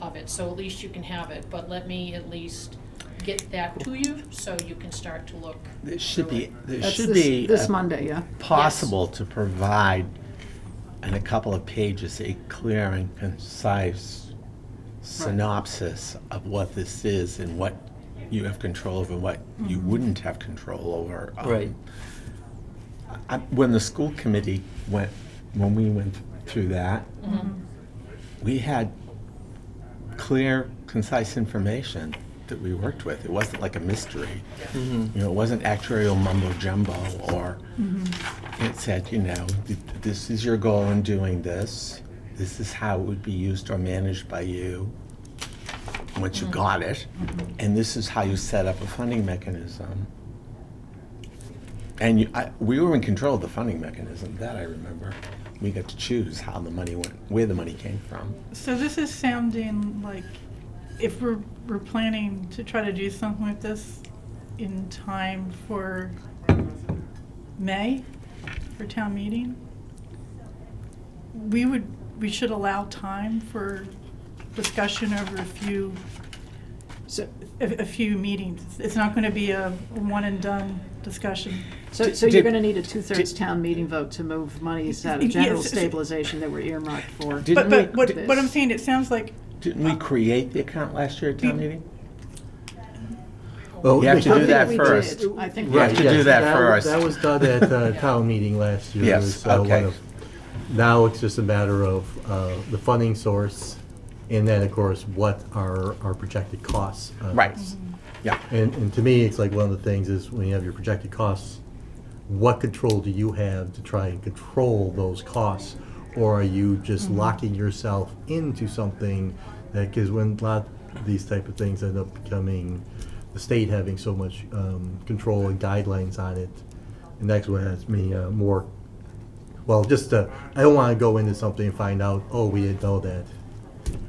of it, so at least you can have it. But let me at least get that to you, so you can start to look. There should be, That's this Monday, yeah. possible to provide in a couple of pages a clear and concise synopsis of what this is and what you have control over, what you wouldn't have control over. Right. When the school committee when we went through that, we had clear, concise information that we worked with. It wasn't like a mystery. You know, it wasn't actuarial mumbo jumbo, or it said, this is your goal in doing this. This is how it would be used or managed by you once you got it. And this is how you set up a funding mechanism. And we were in control of the funding mechanism, that I remember. We got to choose how the money went, where the money came from. So this is sounding like if we're planning to try to do something like this in time for May, for town meeting, we should allow time for discussion over a few meetings. It's not going to be a one and done discussion. So you're going to need a 2/3 town meeting vote to move monies out of general Yes. stabilization that were earmarked for. Didn't But we- what I'm saying, it sounds like Didn't we create the account last year at town meeting? Well, You have to I do think that we first. did. I think You have to yes, do that first. That was done at town meeting last year. Yes, So okay. Now it's just a matter of the funding source, and then, of course, what are our projected costs. Right. Yeah. And to me, it's like one of the things is when you have your projected costs, what control do you have to try and control those costs? Or are you just locking yourself into something that, because when a lot of these type of things end up becoming the state having so much control and guidelines on it, and that's what has me more, well, just I don't want to go into something and find out, oh, we didn't know that.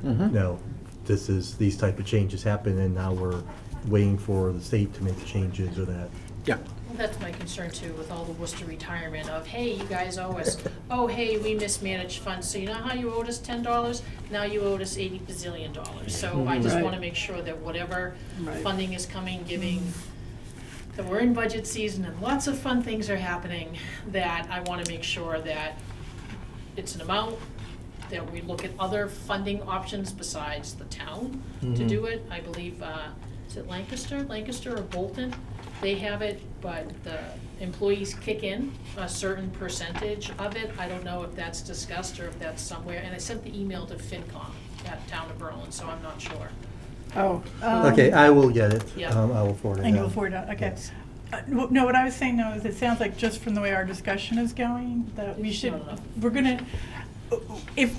No, these type of changes happen, and now we're waiting for the state to make the changes or that. Yeah. Well, that's my concern too, with all the Worcester retirement of, hey, you guys owe us, oh, hey, we mismanaged funds, so you know how you owed us $10? Now you owed us $80 bazillion. So I just Right. want to make sure that whatever Right. funding is coming, giving, that we're in budget season and lots of fun things are happening, that I want to make sure that it's an amount, that we look at other funding options besides the town to do it. I believe, is it Lancaster or Bolton they have it, but the employees kick in a certain percentage of it. I don't know if that's discussed or if that's somewhere, and I sent the email to FinCom at Town of Berlin, so I'm not sure. Oh, Okay, I will get it. Yeah. I will forward it. And on. you'll forward it, okay. Yes. No, what I was saying though is it sounds like just from the way our discussion is going, that we It's should, not enough. we're gonna, if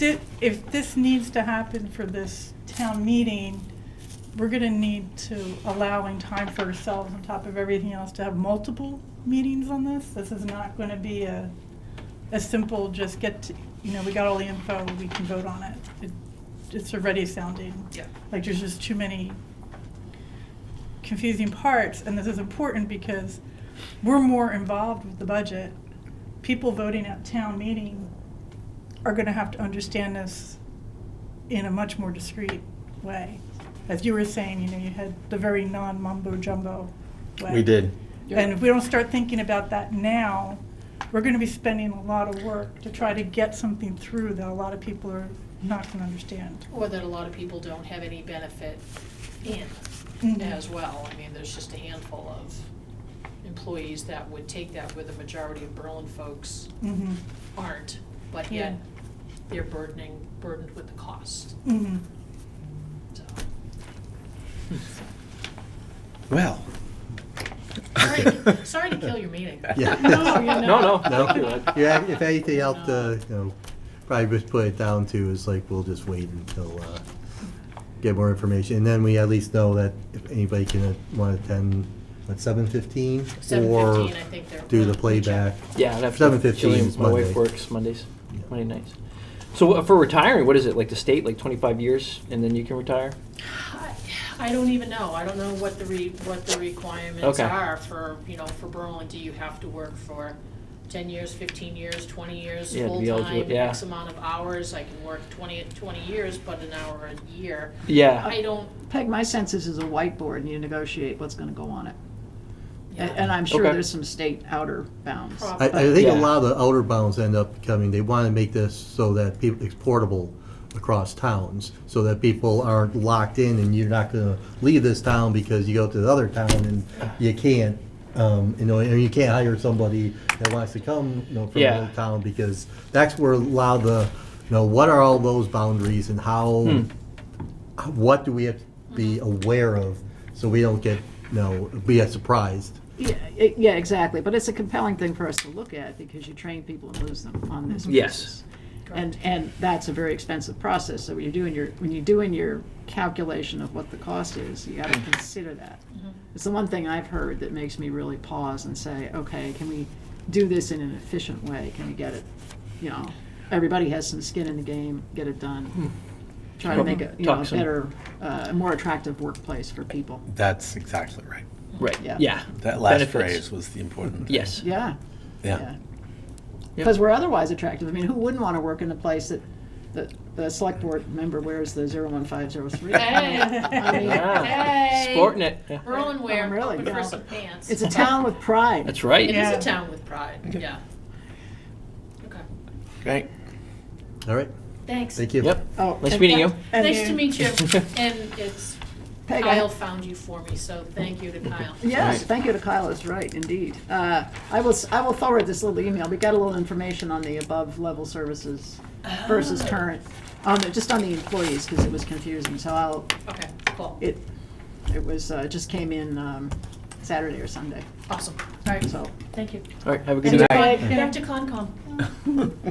this needs to happen for this town meeting, we're gonna need to allowing time for ourselves on top of everything else to have multiple meetings on this. This is not gonna be a simple, just get to, we got all the info, we can vote on it. It's already sounding Yeah. like there's just too many confusing parts, and this is important because we're more involved with the budget. People voting at town meeting are gonna have to understand this in a much more discreet way. As you were saying, you had the very non-mumbo jumbo way. We did. And if we don't start thinking about that now, we're gonna be spending a lot of work to try to get something through that a lot of people are not gonna understand. Or that a lot of people don't have any benefit in Mhm. as well. I mean, there's just a handful of employees that would take that, where the majority of Berlin folks Mhm. aren't, but Yeah. yet they're burdened with the cost, Mhm. so. Well. Sorry to kill your meeting. Yeah. No, you're not. No, no, No. thank you. Yeah, if anything else, probably just put it down to is like, we'll just wait until, get more information. And then we at least know that if anybody can want to attend, at 7:15? 7:15, I think they're. Do the we'll check. playback. Yeah, I'd have to. 7:15 Jillian, is my wife Monday. works Mondays, Yeah. Monday nights. So for retiring, what is it, like the state, like 25 years and then you can retire? I don't even know. I don't know what the requirements Okay. are for, for Berlin. Do you have to work for 10 years, 15 years, 20 years, Yeah, to be eligible, full-time, yeah. X amount of hours? I can work 20 years, but an hour a year. Yeah. I don't, Peg, my sense is a whiteboard and you negotiate what's gonna go on it. yeah. And I'm sure Okay. there's some state outer bounds. Prob- I think a Yeah. lot of the outer bounds end up becoming, they want to make this so that people, it's portable across towns, so that people aren't locked in and you're not gonna leave this town because you go to the other town and you can't, and you can't hire somebody that wants to come, from Yeah. another town, because that's where a lot of the, what are all those boundaries and how, what do we have to be aware of so we don't get, be surprised. Yeah, exactly, but it's a compelling thing for us to look at because you train people and lose them on this Yes. basis. And that's a very expensive process, so when you're doing your calculation of what the cost is, you gotta consider that. It's the one thing I've heard that makes me really pause and say, okay, can we do this in an efficient way? Can we get it, everybody has some skin in the game, get it done. Try to make it, a Talk some- better, more attractive workplace for people. That's exactly right. Right, Yeah. yeah. That last Benefits. phrase was the important thing. Yes. Yeah. Yeah. Because we're otherwise attractive. I mean, who wouldn't want to work in a place that the select board member wears the 01503? Hey. I mean, Yeah. Hey. Sporting it. Yeah. Berlin wear, Oh, really? open Yeah. for some pants. it's a town with pride. That's right. It is Yeah. a town with pride, yeah. Okay, Great. All right, thanks. thank you. Yep. Oh, Nice and- meeting you. and Nice to meet you, and it's, Peg, I- Kyle found you for me, so thank you to Kyle. Yes, thank you to Kyle, is right, indeed. I will forward this little email. We got a little information on the above-level services versus current, just on the employees, because it was confusing. So Okay, cool, it was, just came in Saturday or Sunday, awesome, all right, so. thank you. All right, have a good And night. Back to Concom.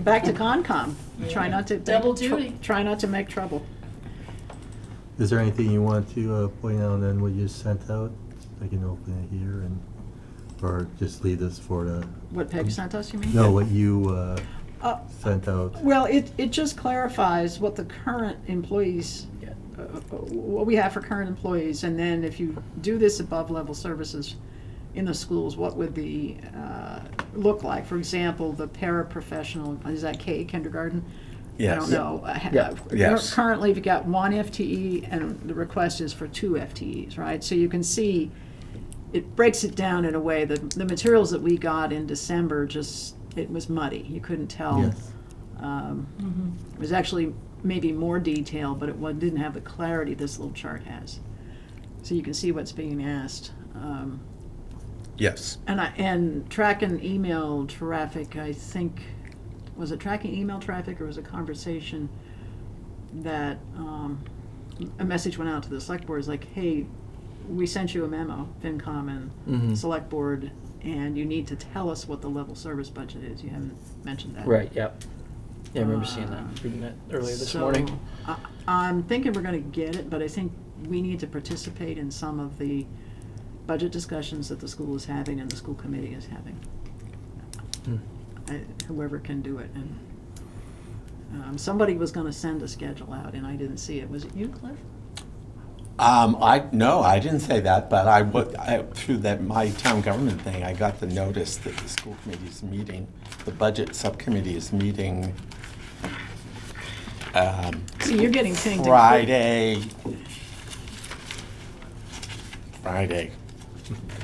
Back to Concom. Try not to. Double duty. Try not to make trouble. Is there anything you want to point out on what you sent out? I can open it here or just leave this for the, What Peg sent us, you mean? no, what you Uh, sent out. Well, it just clarifies what the current employees, what we have for current employees, and then if you do this above-level services in the schools, what would the look like? For example, the paraprofessional, is that K, kindergarten? I Yes. don't know. Yeah. Yes. Currently, you've got one FTE, and the request is for 2 FTEs, right? So you can see, it breaks it down in a way that the materials that we got in December it was muddy. You couldn't tell. Yes. It was actually maybe more detail, but it didn't have the clarity this little chart has. So you can see what's being asked. Yes. And track and email traffic, I think, was it tracking email traffic or was it conversation that, a message went out to the select board, is like, hey, we sent you a memo, FinCom and Mhm. select board, and you need to tell us what the level service budget is. You haven't mentioned that. Right, yep. Yeah, I remember seeing that, reading that earlier this morning. I'm thinking we're gonna get it, but I think we need to participate in some of the budget discussions that the school is having and the school committee is having. Whoever can do it, and somebody was gonna send a schedule out, and I didn't see it. Was it you, Cliff? No, I didn't say that, but through my town government thing, I got the notice that the school committee is meeting, the budget subcommittee is meeting So you're getting pinged. Friday,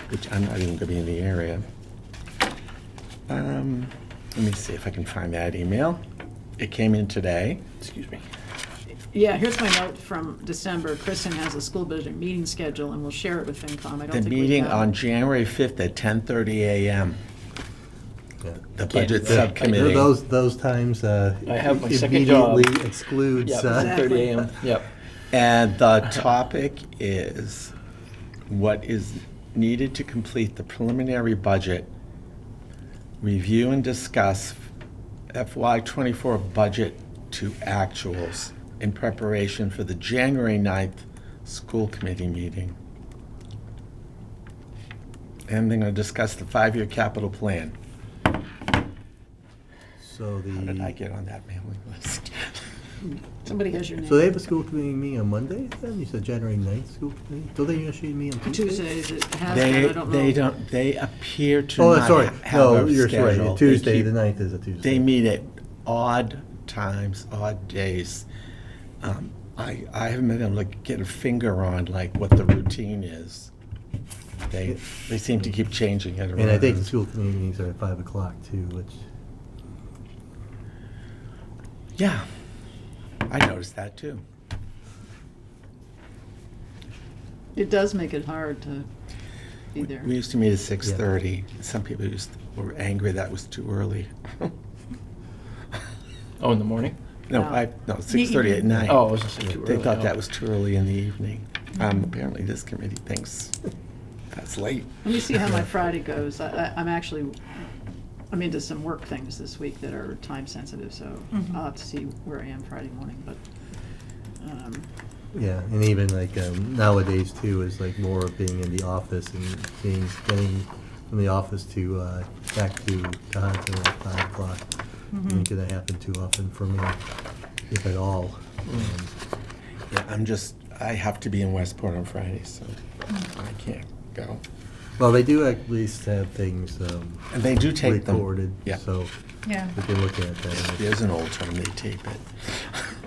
which I'm not even gonna be in the area. Let me see if I can find that email. It came in today. Excuse me. Yeah, here's my note from December. Kristen has a school budget meeting schedule, and we'll share it with FinCom. I don't The think we meeting have. on January 5th at 10:30 a.m. Yeah. The budget Yeah. subcommittee. Those times I have my second job. immediately excludes. Yep, Exactly. 30 a.m., yep. And the topic is what is needed to complete the preliminary budget, review and discuss FY24 budget to actuals in preparation for the January 9th school committee meeting. And they're going to discuss the 5-year capital plan. So How did I the, get on that mailing list? Somebody has your name. so they have a school committee meeting on Monday then? You said January 9th school committee? Don't they usually meet on Tuesday? Tuesdays, it has been, I don't know. They appear to Oh, not sorry. have No, a you're right. schedule. Tuesday, They the keep- 9th is a Tuesday. They meet at odd times, odd days. I haven't been able to get a finger on like what the routine is. They seem to keep changing it around. And I think the school committee meetings are at 5 o'clock too, which, Yeah, I noticed that too. It does make it hard to be there. We used to meet at 6:30. Some people were angry that was too early. Oh, in the morning? No, No. 6:30 at night. Oh, I was just saying too They early. thought Oh. that was too early in the evening. Apparently this committee thinks that's late. Let me see how my Friday goes. I'm into some work things this week that are time sensitive, so Mhm. I'll have to see where I am Friday morning, but, yeah, and even like nowadays too is like more of being in the office and getting from the office to back to Tohoto at 5 o'clock. Ain't gonna happen too often for me, if at all. Yeah, I have to be in Westport on Friday, so I can't go. Well, they do at least have things And they do tape them. recorded, Yeah. so Yeah. we can look at that. There's an old term, they tape it.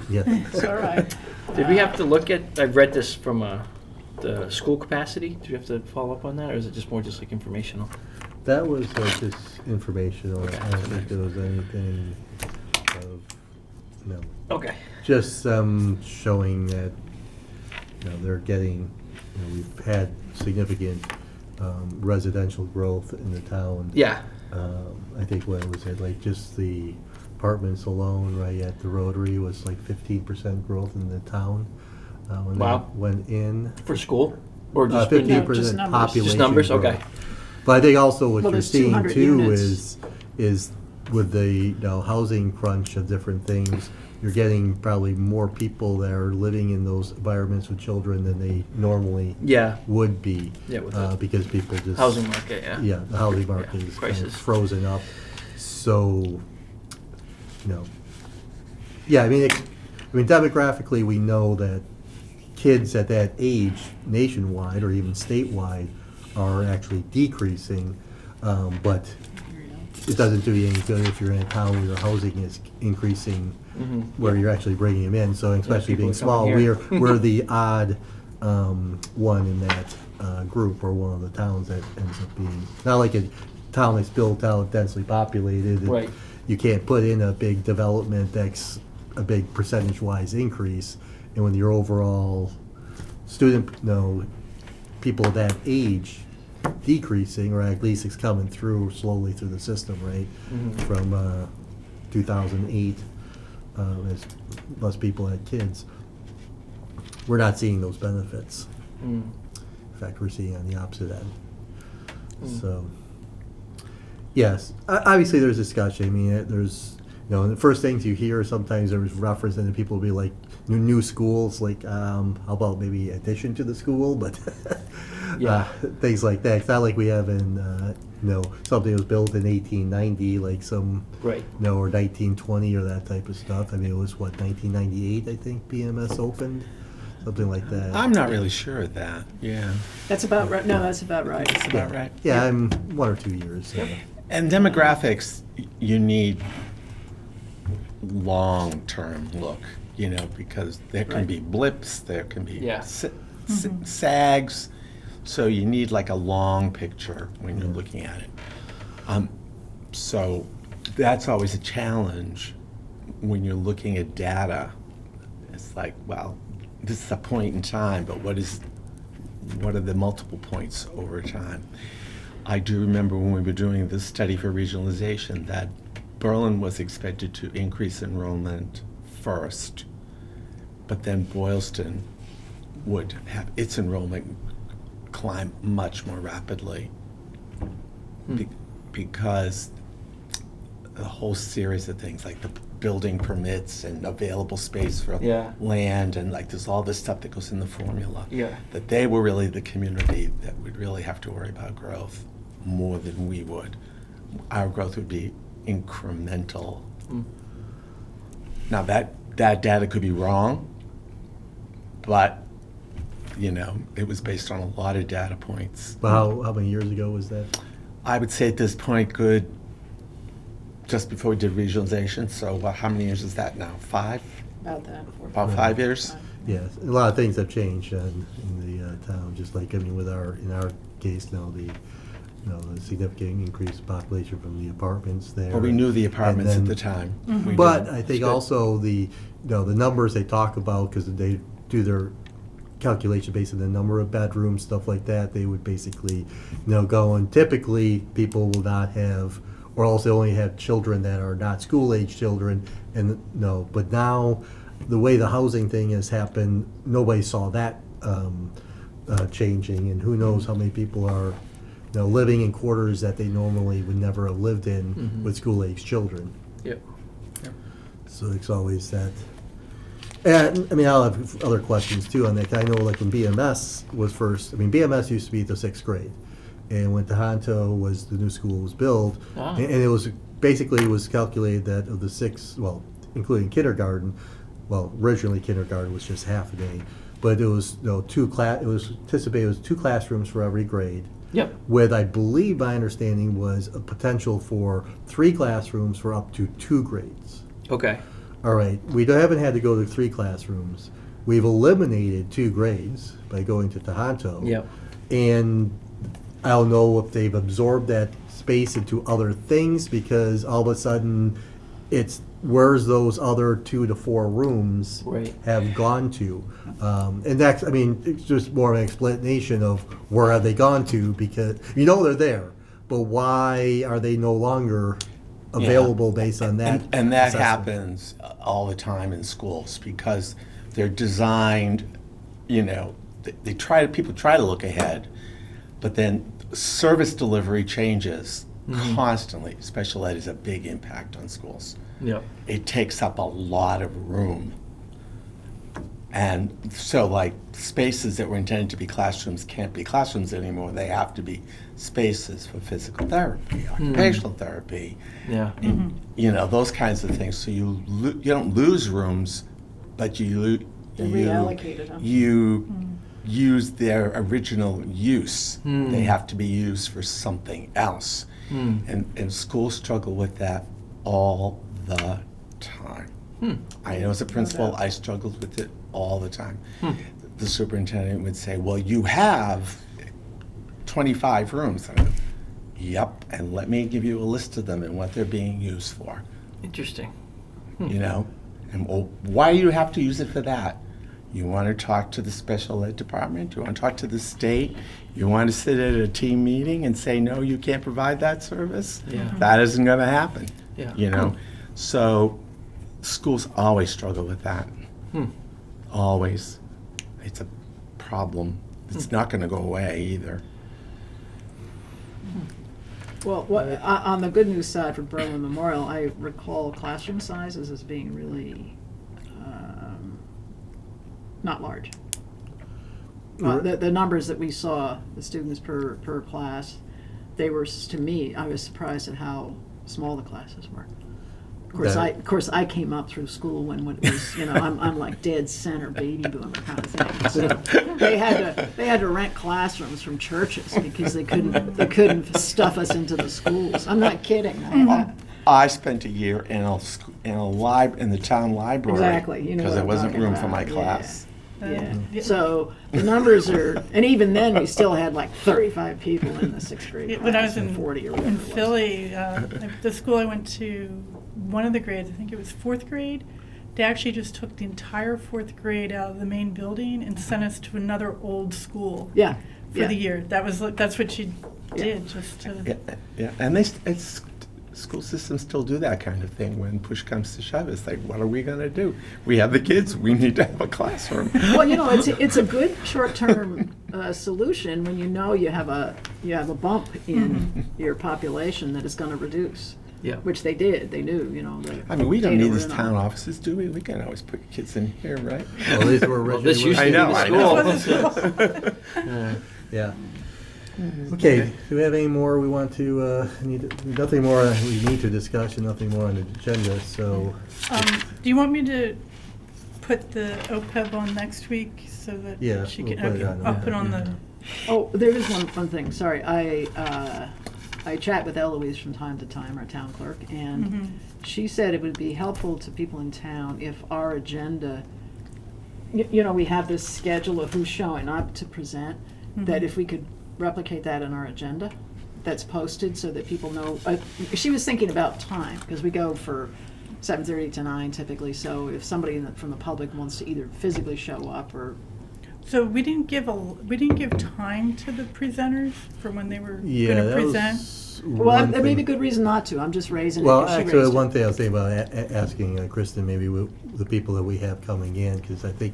Yeah. it's all right. Did we have to look at, I read this from the school capacity, did you have to follow up on that, or is it just more just like informational? That was just informational. Okay. I don't think there was anything of, no. Okay. Just showing that, they're getting, we've had significant residential growth in the town. Yeah. I think what was it, like just the apartments alone, right at the Rotary was like 15% growth in the town. When Wow. they went in. For school? Or just? 15% numbers. population. Just numbers, growth. okay. But I think also what Well, you're there's seeing 200 too units. is with the housing crunch of different things, you're getting probably more people that are living in those environments with children than they normally Yeah. would be. Yeah, with the because people just. Housing market, yeah. Yeah, the housing market Yeah, is kind of prices. frozen up. So, yeah, I mean, demographically, we know that kids at that age nationwide or even statewide are actually decreasing, but it doesn't do you any good if you're in a town where your housing is increasing, Mhm. where you're actually bringing them in. So especially people being are small, coming here. we're the odd one in that group, or one of the towns that ends up being, not like a town that's built out, densely populated. Right. You can't put in a big development that's a big percentage-wise increase, and when your overall student, people that age decreasing, or at least it's coming through slowly through the system, right? Mhm. From 2008, as less people had kids. We're not seeing those benefits. Mm. In fact, we're seeing on the opposite end. Mm. So, yes, obviously there's discussion. I mean, there's, the first things you hear sometimes there's reference, and people will be like, new schools, like, how about maybe addition to the school, but Yeah. things like that. It's not like we have in, something that was built in 1890, like some, Right. or 1920 or that type of stuff. I mean, it was what, 1998, I think BMS opened, something like that. I'm not really sure of that, yeah. That's about right, no, that's about right. That's about right. Yeah, I'm 1 or 2 years. So. And demographics, you need long-term look, because there can Right. be blips, there can be Yeah. sags, so you need like a long picture when you're looking at it. So that's always a challenge when you're looking at data. It's like, well, this is a point in time, but what are the multiple points over time? I do remember when we were doing this study for regionalization that Berlin was expected to increase enrollment first, but then Boylston would have its enrollment climb much more rapidly because a whole series of things like the building permits and available space for Yeah. land, and like there's all this stuff that goes in the formula. Yeah. That they were really the community that would really have to worry about growth more than we would. Our growth would be incremental. Mm. Now that data could be wrong, but it was based on a lot of data points. But how many years ago was that? I would say at this point, just before we did regionalization, so how many years is that now? 5? About that. About 5 years? Yes, a lot of things have changed in the town, just like, in our case now, the significant increased population from the apartments there. Well, we knew the apartments And at then- the time. We But knew. I think also the numbers they talk about, because they do their calculation based on the number of bedrooms, stuff like that, they would basically, go, and typically people will not have, or else they only have children that are not school-age children, and but now, the way the housing thing has happened, nobody saw that changing, and who knows how many people are, living in quarters that they normally would never have lived in Mhm. with school-age children. Yep. So it's always that. And, I mean, I'll have other questions too on that. I know, like, when BMS was first, BMS used to be the 6th grade. And when Tohoto was, the new school was built, Ah. and it was, basically, it was calculated that of the 6, well, including kindergarten, well, originally kindergarten was just half a day, but it was, it was anticipated it was 2 classrooms for every grade. Yep. With, I believe, my understanding was a potential for 3 classrooms for up to 2 grades. Okay. All right, we haven't had to go to 3 classrooms. We've eliminated 2 grades by going to Tohoto. Yep. And I don't know if they've absorbed that space into other things, because all of a sudden, it's where's those other 2 to 4 rooms Right. have gone to. And that's, it's just more of an explanation of where have they gone to, because they're there, but why are they no longer available based on that? And that assessment? happens all the time in schools because they're designed, people try to look ahead, but then service delivery changes constantly. Special ed is a big impact on schools. Yep. It takes up a lot of room. And so, like, spaces that were intended to be classrooms can't be classrooms anymore. They have to be spaces for physical therapy, occupational therapy, Yeah. and, those kinds of things. So you don't lose rooms, but you reallocated, huh? use their original use. Hmm. They have to be used for something else. And schools struggle with that all the time. I know as a principal, I struggled with it all the time. The superintendent would say, well, you have 25 rooms. I go, yep, and let me give you a list of them and what they're being used for. Interesting. And well, why do you have to use it for that? You want to talk to the special ed department? You want to talk to the state? You want to sit at a team meeting and say, no, you can't provide that service? Yeah. That isn't going to happen, Yeah. you know? So schools always struggle with that. Always. It's a problem. It's not going to go away either. Well, on the good news side for Berlin Memorial, I recall classroom sizes as being really not large. The numbers that we saw, the students per class, they were, to me, I was surprised at how small the classes were. Of course, I came up through school when it was, you know, I'm like dead center baby boomer kind of thing. So they had to rent classrooms from churches because they couldn't stuff us into the schools. I'm not kidding. I spent a year in the town library. Exactly, you know because what there I'm wasn't talking room for my about, class. Yeah. So the numbers are, and even then we still had like 35 people in the sixth grade class. When I was and 40 or whatever in it was. Philly, the school I went to, one of the grades, I think it was fourth grade, they actually just took the entire fourth grade out of the main building and sent us to another old school Yeah. for the year. That's what she did, just to. Yeah, and school systems still do that kind of thing when push comes to shove. It's like, what are we going to do? We have the kids. We need to have a classroom. Well, you know, it's a good short-term solution when you know you have a bump in your population that is going to reduce. Yeah. Which they did. They knew, you know. I mean, we don't data need were these in on town it. offices, do we? We can always put kids in here, right? Well, these were Well, originally. this used to be I the know. school. Yeah. Okay, do we have any more we want to, nothing more we need to discuss and nothing more on the agenda, so. Do you want me to put the OPEB on next week so that Yeah, she we'll can, put it okay, on I'll there. put on the, Oh, there is one thing. Sorry, I chat with Eloise from time to time, our town clerk, and Mhm. she said it would be helpful to people in town if our agenda, you know, we have this schedule of who's showing up to present, that Mhm. if we could replicate that in our agenda, that's posted so that people know. She was thinking about time, because we go for 7:30 to 9 typically, so if somebody from the public wants to either physically show up or. so we didn't give time to the presenters for when they were Yeah, gonna that present? was Well, one there may be thing. good reason not to. I'm just raising it. Well, 'cause she actually, raised it. one thing I was thinking about asking Kristen, maybe the people that we have coming in, because I think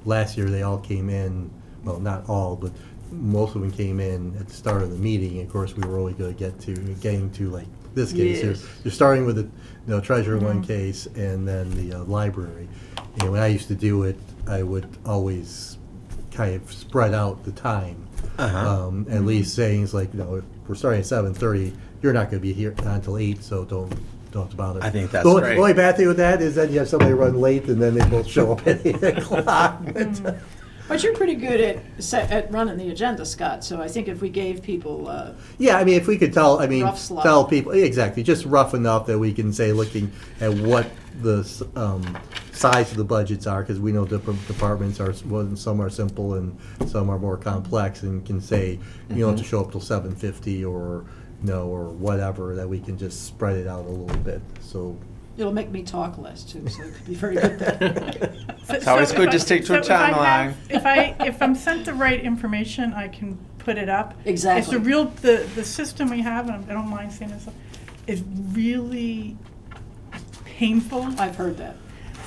last year they all came in, well, not all, but most of them came in at the start of the meeting. Of course, we were always going to getting to like this case. Yes. You're starting with the treasurer one Mhm. case and then the library. And when I used to do it, I would always kind of spread out the time. Uh-huh. At least saying it's like, if we're starting at 7:30, you're not going to be here until 8, so don't have to bother. I think that's The great. only bad thing with that is then you have somebody run late and then they both show up at 8 o'clock. But you're pretty good at running the agenda, Scott, so I think if we gave people, Yeah, I mean, if we could tell Rough slot. tell people, exactly, just rough enough that we can say, looking at what the size of the budgets are, because we know different departments are, some are simple and some are more complex, and can say, you don't have to show up till 7:50 or, or whatever, that we can just spread it out a little bit, so. it'll make me talk less too, so it could be very good then. It's always good to stick to a timeline. If I'm sent the right information, I can put it up. Exactly. It's the system we have, and I don't mind saying this, is really painful. I've heard that.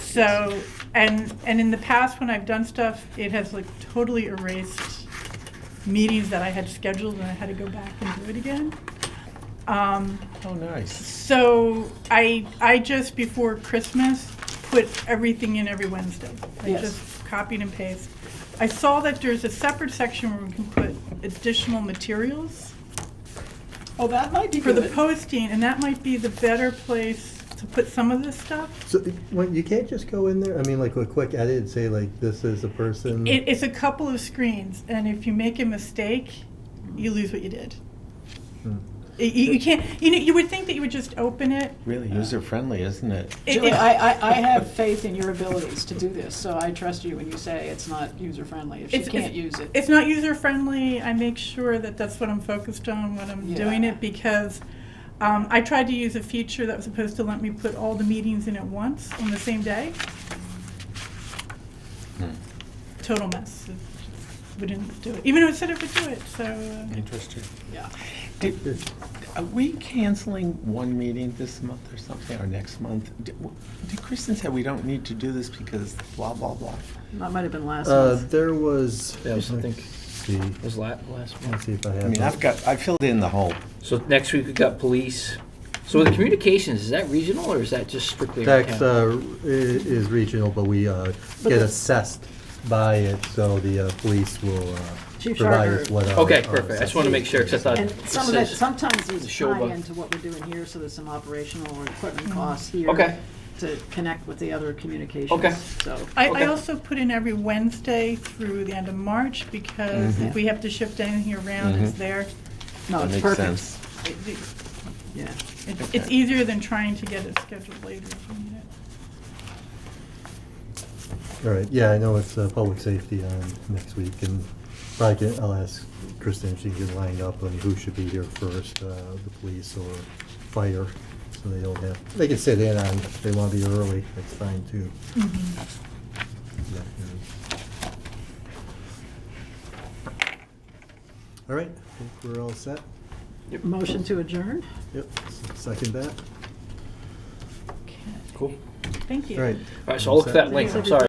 So, and in the past, when I've done stuff, it has like totally erased meetings that I had scheduled, and I had to go back and do it again. Oh, nice. So I just before Christmas put everything in every Wednesday. I Yes. just copied and pasted. I saw that there's a separate section where we can put additional materials Oh, that might be for good. the posting, and that might be the better place to put some of this stuff. So, you can't just go in there, I mean, like a quick edit and say, like, this is a person. It's a couple of screens, and if you make a mistake, you lose what you did. Hmm. You can't. You would think that you would just open it. Really user-friendly, isn't it? Julie, I have faith in your abilities to do this, so I trust you when you say it's not user-friendly, if she can't use it. It's not user-friendly. I make sure that that's what I'm focused on when I'm doing Yeah. it, because I tried to use a feature that was supposed to let me put all the meetings in at once on the same day. total mess. We didn't do it, even though it said it would do it, so. Interesting. Yeah. Are we canceling one meeting this month or something, or next month? Did Kristen say we don't need to do this because blah, blah, blah? That might have been last month. There was. That was, I think, See, was last let's month. see if I I have. mean, that. I filled in the whole, So next week we got police. So the communications, is that regional or is that just strictly our Tax town? is regional, but we get the- assessed by it, so the police will Chief provide Charter- us what our. Okay, our perfect. I just assessment want to make sure, because I thought And it some of it, says sometimes these show tie bu- into what we're doing here, so there's some operational or equipment Mhm. costs here. Okay. To connect with the other communications. Okay. So, I Okay. also put in every Wednesday through the end of March, because Mhm. if we have to shift anything around, it's Mhm. there. no, that it's makes perfect. sense. It- Yeah. It's easier than trying to get it scheduled later if you need it. All right, yeah, I know it's public safety on next week, and probably I'll ask Kristen if she can get lined up on who should be here first, the police or fire, so they don't have, they can sit in on, if they want to be early, that's fine too. Yeah. All right, I think we're all set. Motion to adjourn? Yep, second that. Okay. Cool. Thank you. All right. All right, so I'll look for that link. I'm sorry.